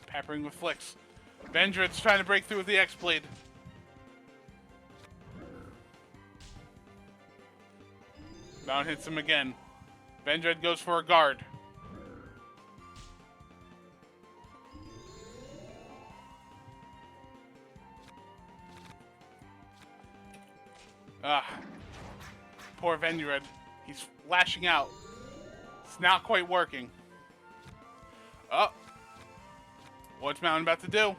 Peppering with flicks. Vendred's trying to break through with the X-Blade. Mountain hits him again. Vendred goes for a guard. Poor Vendred. He's lashing out. It's not quite working. Oh. What's Mountain about to do?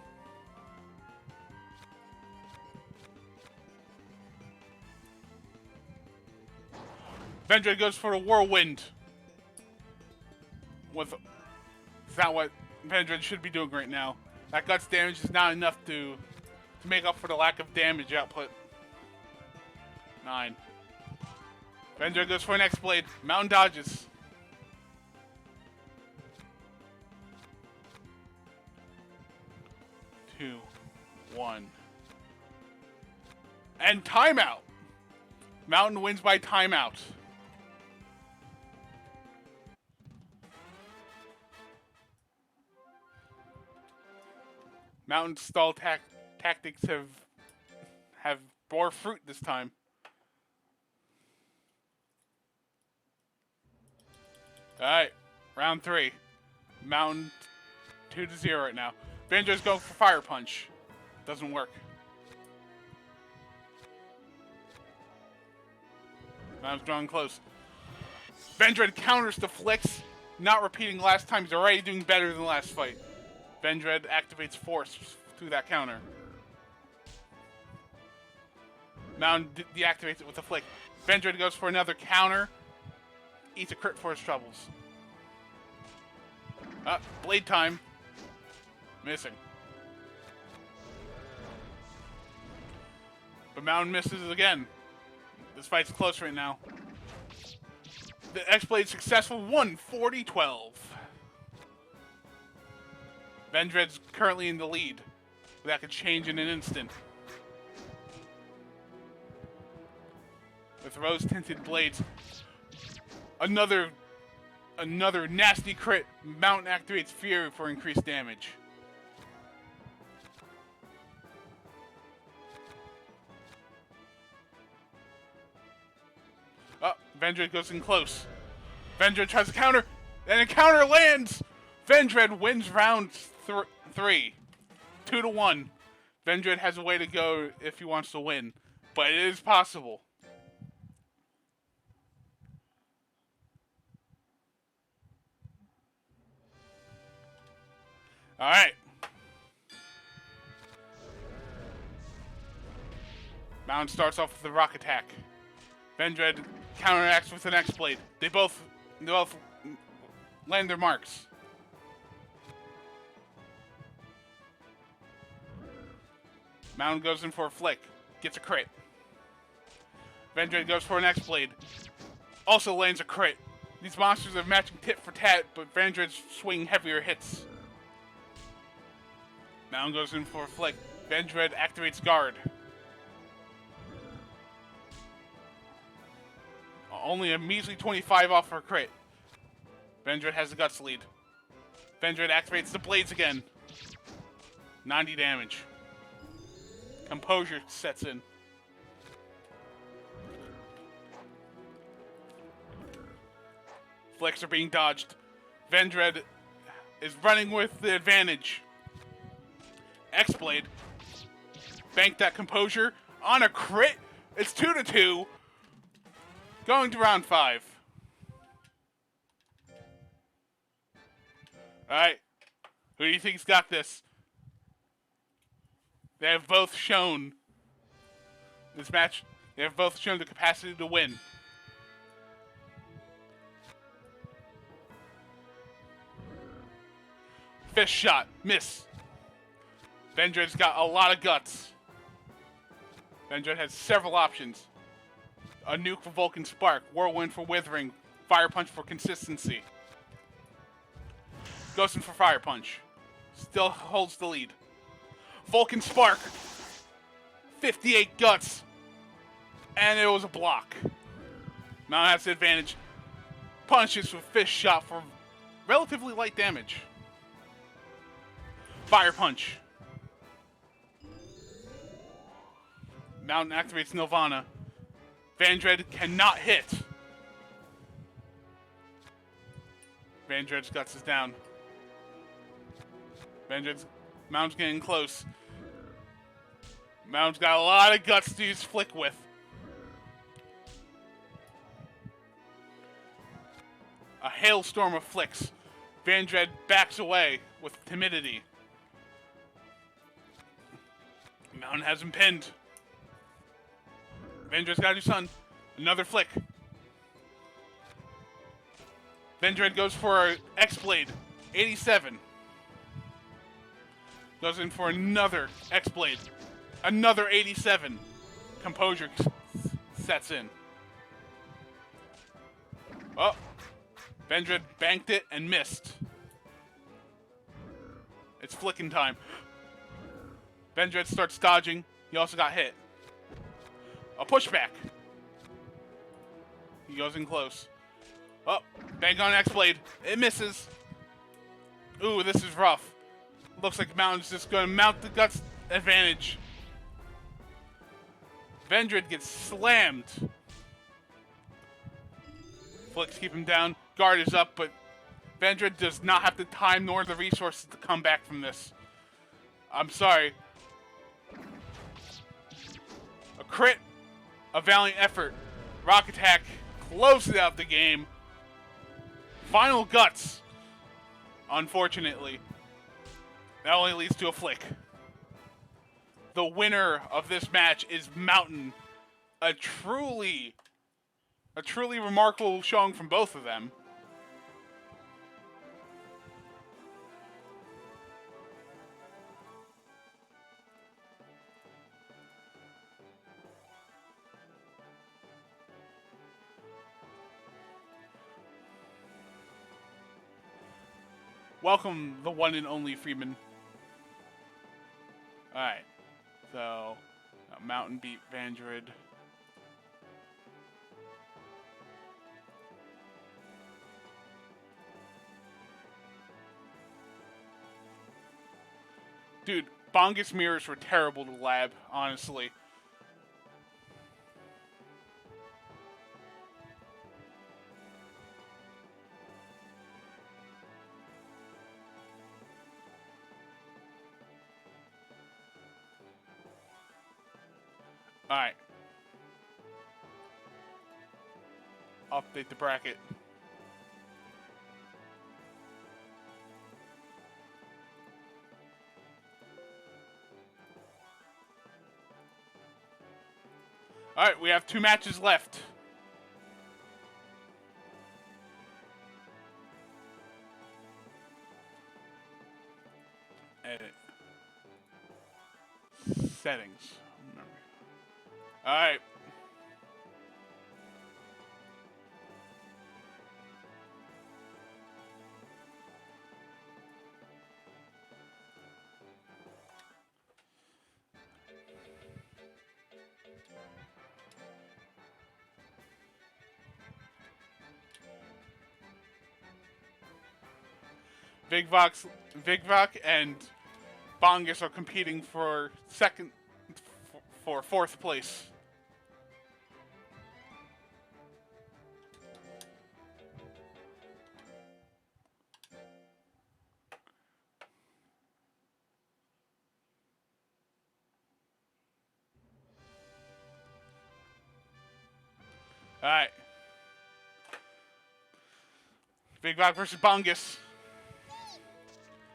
Vendred goes for a whirlwind. It's not what Vendred should be doing right now. That guts damage is not enough to make up for the lack of damage output. 9. Vendred goes for an X-Blade. Mountain dodges. Two, 1. And timeout. Mountain wins by timeout. Mountain stall tactics have bore fruit this time. Alright, round 3. Mountain 2-0 right now. Vendred's going for Fire Punch. Doesn't work. Mountain's drawing close. Vendred counters the flicks. Not repeating last time. He's already doing better than last fight. Vendred activates Force through that counter. Mountain deactivates it with a flick. Vendred goes for another counter. Eats a crit for his troubles. Blade time. Missing. But Mountain misses again. This fight's close right now. The X-Blade successful. 140-12. Vendred's currently in the lead. But that could change in an instant. With rose-tinted blades. Another nasty crit. Mountain activates Fury for increased damage. Vendred goes in close. Vendred tries to counter, and a counter lands! Vendred wins round 3. 2-1. Vendred has a way to go if he wants to win, but it is possible. Alright. Mountain starts off with a rock attack. Vendred counteracts with an X-Blade. They both land their marks. Mountain goes in for a flick. Gets a crit. Vendred goes for an X-Blade. Also lands a crit. These monsters are matching tit for tat, but Vendred's swinging heavier hits. Mountain goes in for a flick. Vendred activates guard. Only a measly 25 off her crit. Vendred has the guts lead. Vendred activates the blades again. 90 damage. Composure sets in. Flicks are being dodged. Vendred is running with the advantage. X-Blade. Bank that composure on a crit. It's 2-2. Going to round 5. Alright. Who do you think's got this? They have both shown this match. They have both shown the capacity to win. Fist shot. Miss. Vendred's got a lot of guts. Vendred has several options. A nuke for Vulcan Spark. Whirlwind for Withering. Fire Punch for consistency. Goes in for Fire Punch. Still holds the lead. Vulcan Spark. 58 guts. And it was a block. Now that's the advantage. Punches with Fist Shot for relatively light damage. Fire Punch. Mountain activates Nirvana. Vendred cannot hit. Vendred's guts is down. Mountain's getting close. Mountain's got a lot of guts to use flick with. A hailstorm of flicks. Vendred backs away with timidity. Mountain has him pinned. Vendred's got to do something. Another flick. Vendred goes for an X-Blade. 87. Goes in for another X-Blade. Another 87. Composure sets in. Oh. Vendred banked it and missed. It's flicking time. Vendred starts dodging. He also got hit. A pushback. He goes in close. Oh, bank on X-Blade. It misses. Ooh, this is rough. Looks like Mountain's just going to mount the guts advantage. Vendred gets slammed. Flicks keep him down. Guard is up, but Vendred does not have the time nor the resources to come back from this. I'm sorry. A crit. A valiant effort. Rock attack closes out the game. Final guts. Unfortunately. That only leads to a flick. The winner of this match is Mountain. A truly remarkable showing from both of them. Welcome, the one and only Freeman. Alright, so Mountain beat Vendred. Dude, Bongus mirrors were terrible to lab, honestly. Alright. Update the bracket. All right, we have 2 matches left. Edit. Settings. All right. Vigvok and Bongus are competing for fourth place. All right. Vigvok versus Bongus.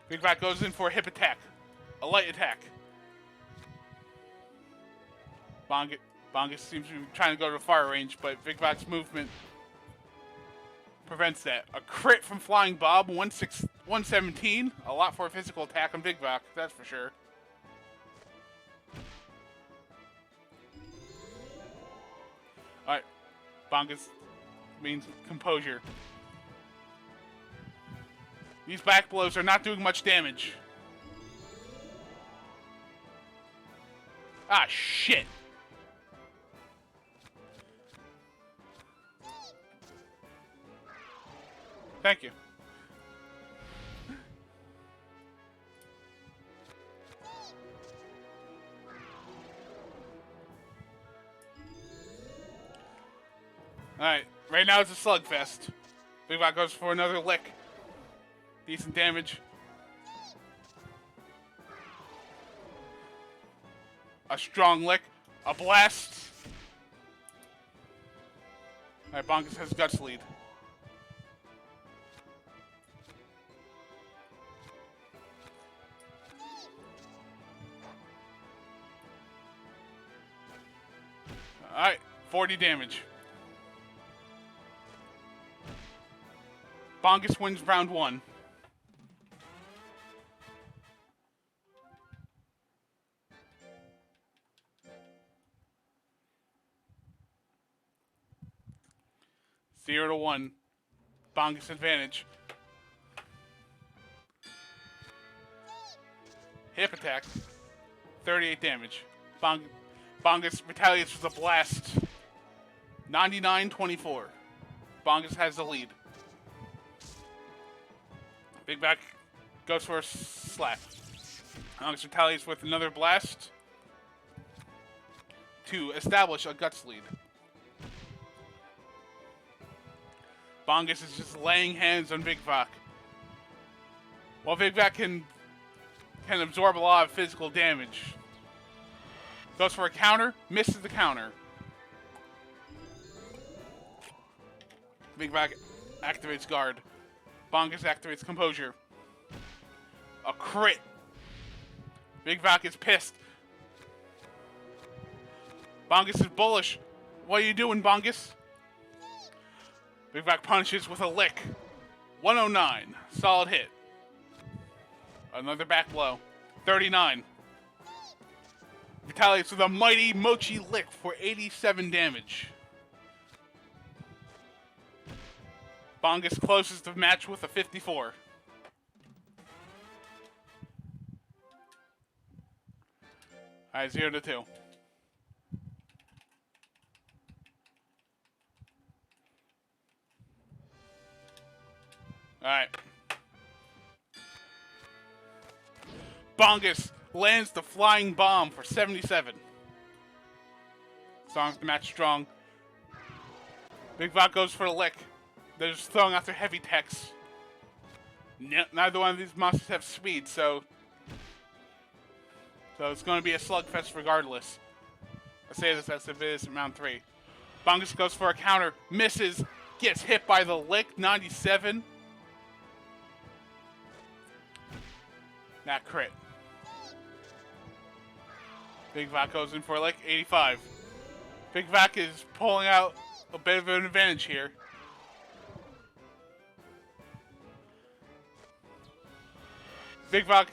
Vigvok goes in for a hip attack, a light attack. Bongus seems to be trying to go to the fire range, but Vigvok's movement prevents that. A crit from Flying Bob, 117. A lot for a physical attack on Vigvok, that's for sure. Alright. Bongus means composure. These back blows are not doing much damage. Ah, shit. Thank you. Alright, right now it's a slugfest. Vigvok goes for another lick. Decent damage. A strong lick. A blast. Alright, Bongus has guts lead. Alright, 40 damage. Bongus wins round 1. Zero to 1. Bongus advantage. Hip attack. 38 damage. Bongus retaliates with a blast. 99-24. Bongus has the lead. Vigvok goes for a slap. Bongus retaliates with another blast to establish a guts lead. Bongus is just laying hands on Vigvok. While Vigvok can absorb a lot of physical damage. Goes for a counter, misses the counter. Vigvok activates guard. Bongus activates composure. A crit. Vigvok is pissed. Bongus is bullish. What are you doing, Bongus? Vigvok punches with a lick. 109. Solid hit. Another back blow. 39. Retaliates with a mighty mochi lick for 87 damage. Bongus closes the match with a 54. Alright, 0 to 2. Alright. Bongus lands the flying bomb for 77. Songs the match strong. Vigvok goes for the lick. They're just throwing out their heavy techs. Neither one of these monsters have speed, so it's going to be a slugfest regardless. I say this as if it is in round 3. Bongus goes for a counter, misses, gets hit by the lick, 97. That crit. Vigvok goes in for a lick, 85. Big Vac is pulling out a bit of an advantage here. Big Vac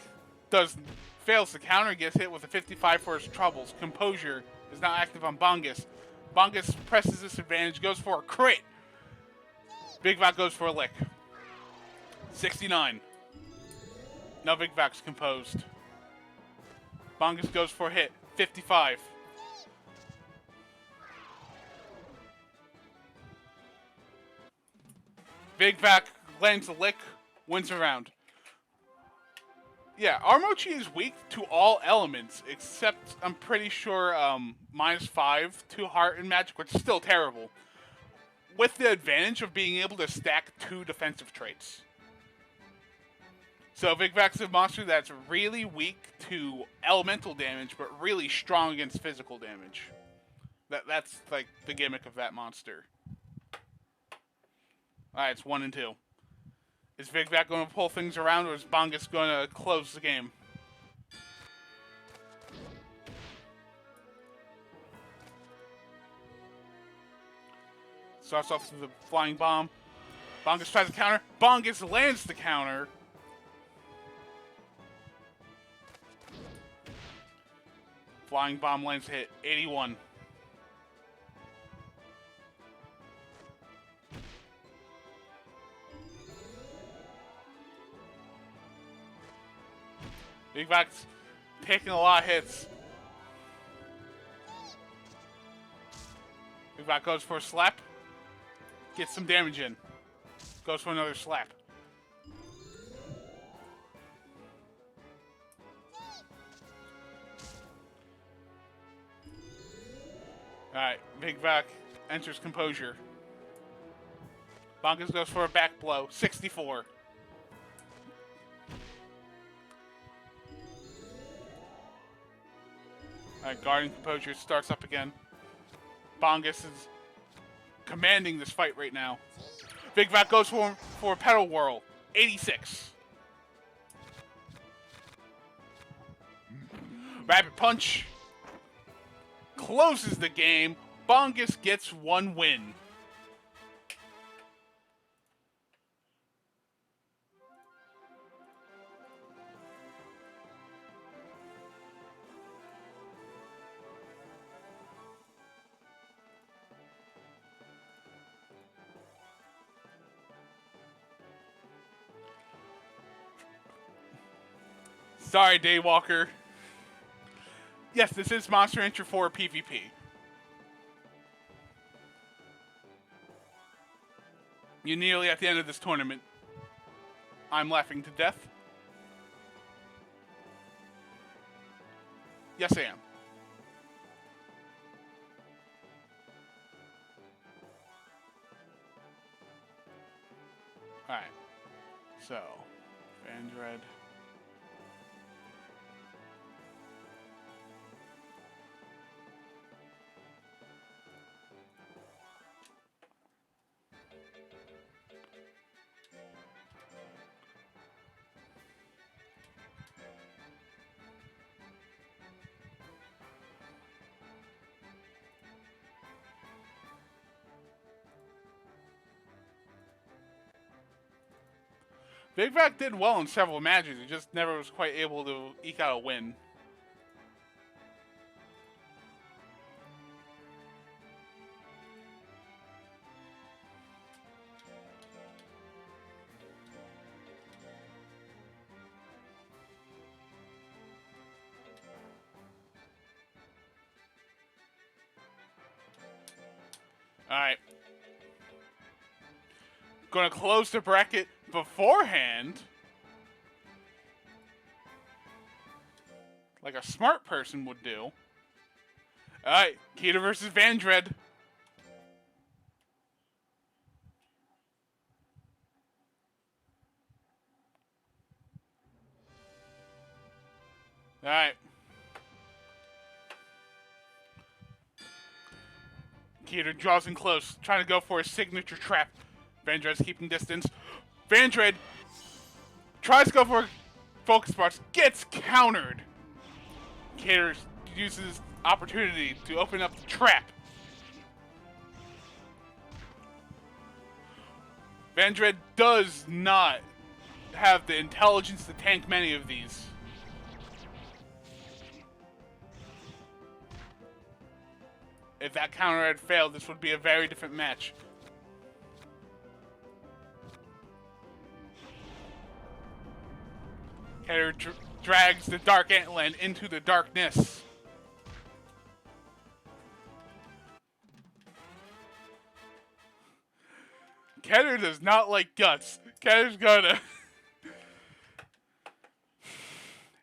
fails to counter, gets hit with a 55 for his troubles. Composure is now active on Bongus. Bongus presses this advantage, goes for a crit. Big Vac goes for a lick. 69. Now Big Vac's composed. Bongus goes for a hit. 55. Big Vac lands a lick, wins a round. Yeah, Armochi is weak to all elements, except I'm pretty sure -5 to Heart and Magic, which is still terrible. With the advantage of being able to stack 2 defensive traits. So Big Vac's a monster that's really weak to elemental damage, but really strong against physical damage. That's like the gimmick of that monster. Alright, it's 1 and 2. Is Big Vac going to pull things around, or is Bongus going to close the game? Starts off with the flying bomb. Bongus tries to counter. Bongus lands the counter. Flying bomb lands hit. 81. Big Vac's taking a lot of hits. Big Vac goes for a slap. Gets some damage in. Goes for another slap. Alright, Big Vac enters composure. Bongus goes for a back blow. 64. Alright, guarding composure starts up again. Bongus is commanding this fight right now. Big Vac goes for a pedal whirl. 86. Rapid punch. Closes the game. Bongus gets 1 win. Sorry, Daywalker. Yes, this is Monster Hunter 4 PvP. You're nearly at the end of this tournament. I'm laughing to death. Yes, I am. Alright. So, Vandred. Big Vac did well in several matches, he just never was quite able to eke out a win. Alright. Gonna close the bracket beforehand. Like a smart person would do. Alright, Keita versus Vandred. Alright. Keita draws in close, trying to go for a signature trap. Vandred's keeping distance. Vandred tries to go for focus sparks, gets countered. Keita uses opportunity to open up the trap. Vandred does not have the intelligence to tank many of these. If that counter had failed, this would be a very different match. Keter drags the Dark Antland into the darkness. Keter does not like guts. Ketter's gonna...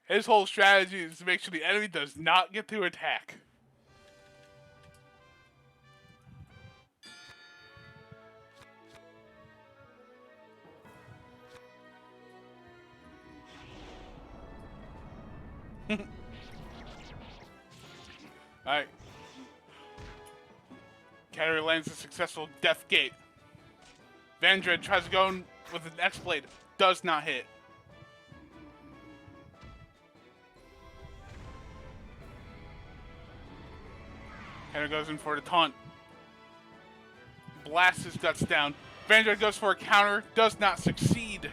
His whole strategy is to make sure the enemy does not get to attack. Alright. Keter lands a successful Death Gate. Vandred tries to go in with an X-Blade. Does not hit. Keter goes in for the taunt. Blasts his guts down. Vandred goes for a counter. Does not succeed.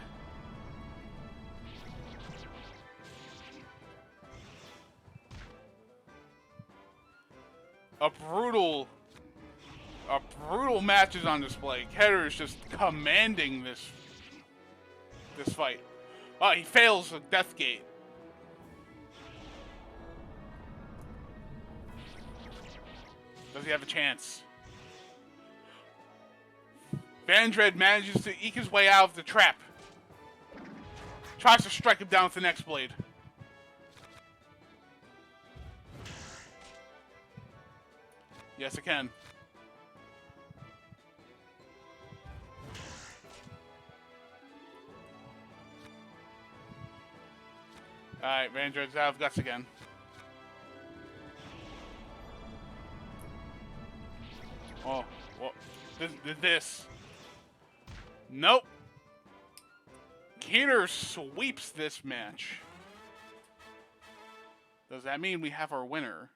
A brutal match is on display. Keter is just commanding this fight. Oh, he fails the Death Gate. Does he have a chance? Vandred manages to eke his way out of the trap. Tries to strike him down with the next blade. Yes, it can. Alright, Vandred's out of guts again. Oh, what? This. Nope. Keter sweeps this match. Does that mean we have our winner?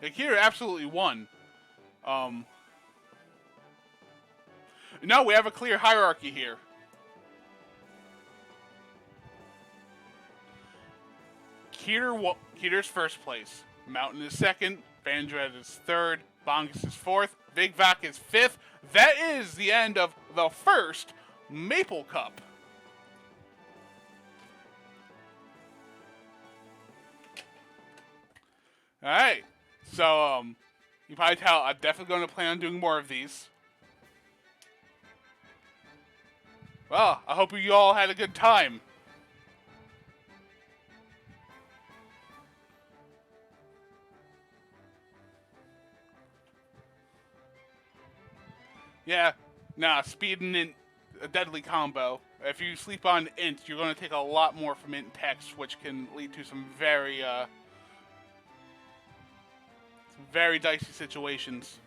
Keter absolutely won. No, we have a clear hierarchy here. Keter's first place. Mountain is second. Vandred is third. Bongus is fourth. Vigvac is fifth. That is the end of the first Maple Cup. All right. So, you probably tell I'm definitely going to plan on doing more of these. Well, I hope you all had a good time. Yeah, nah, speed and int, a deadly combo. If you sleep on int, you're going to take a lot more from int text, which can lead to some very dicey situations.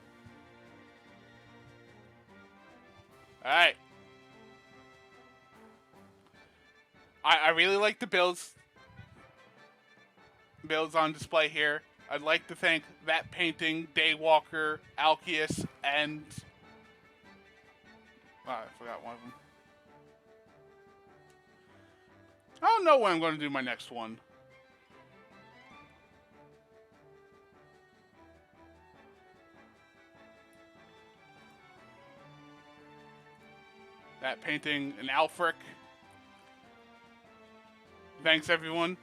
Alright. I really like the builds on display here. I'd like to thank That Painting, Daywalker, Alkeus, and... Oh, I forgot one of them. I don't know when I'm going to do my next one. That Painting, and Alfric. Thanks, everyone.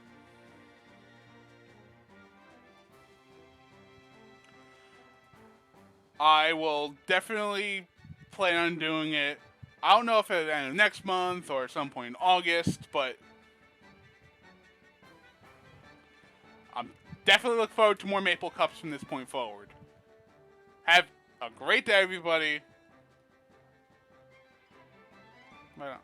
I will definitely plan on doing it. I don't know if at the end of next month or at some point in August, but I'm definitely looking forward to more Maple Cups from this point forward. Have a great day, everybody.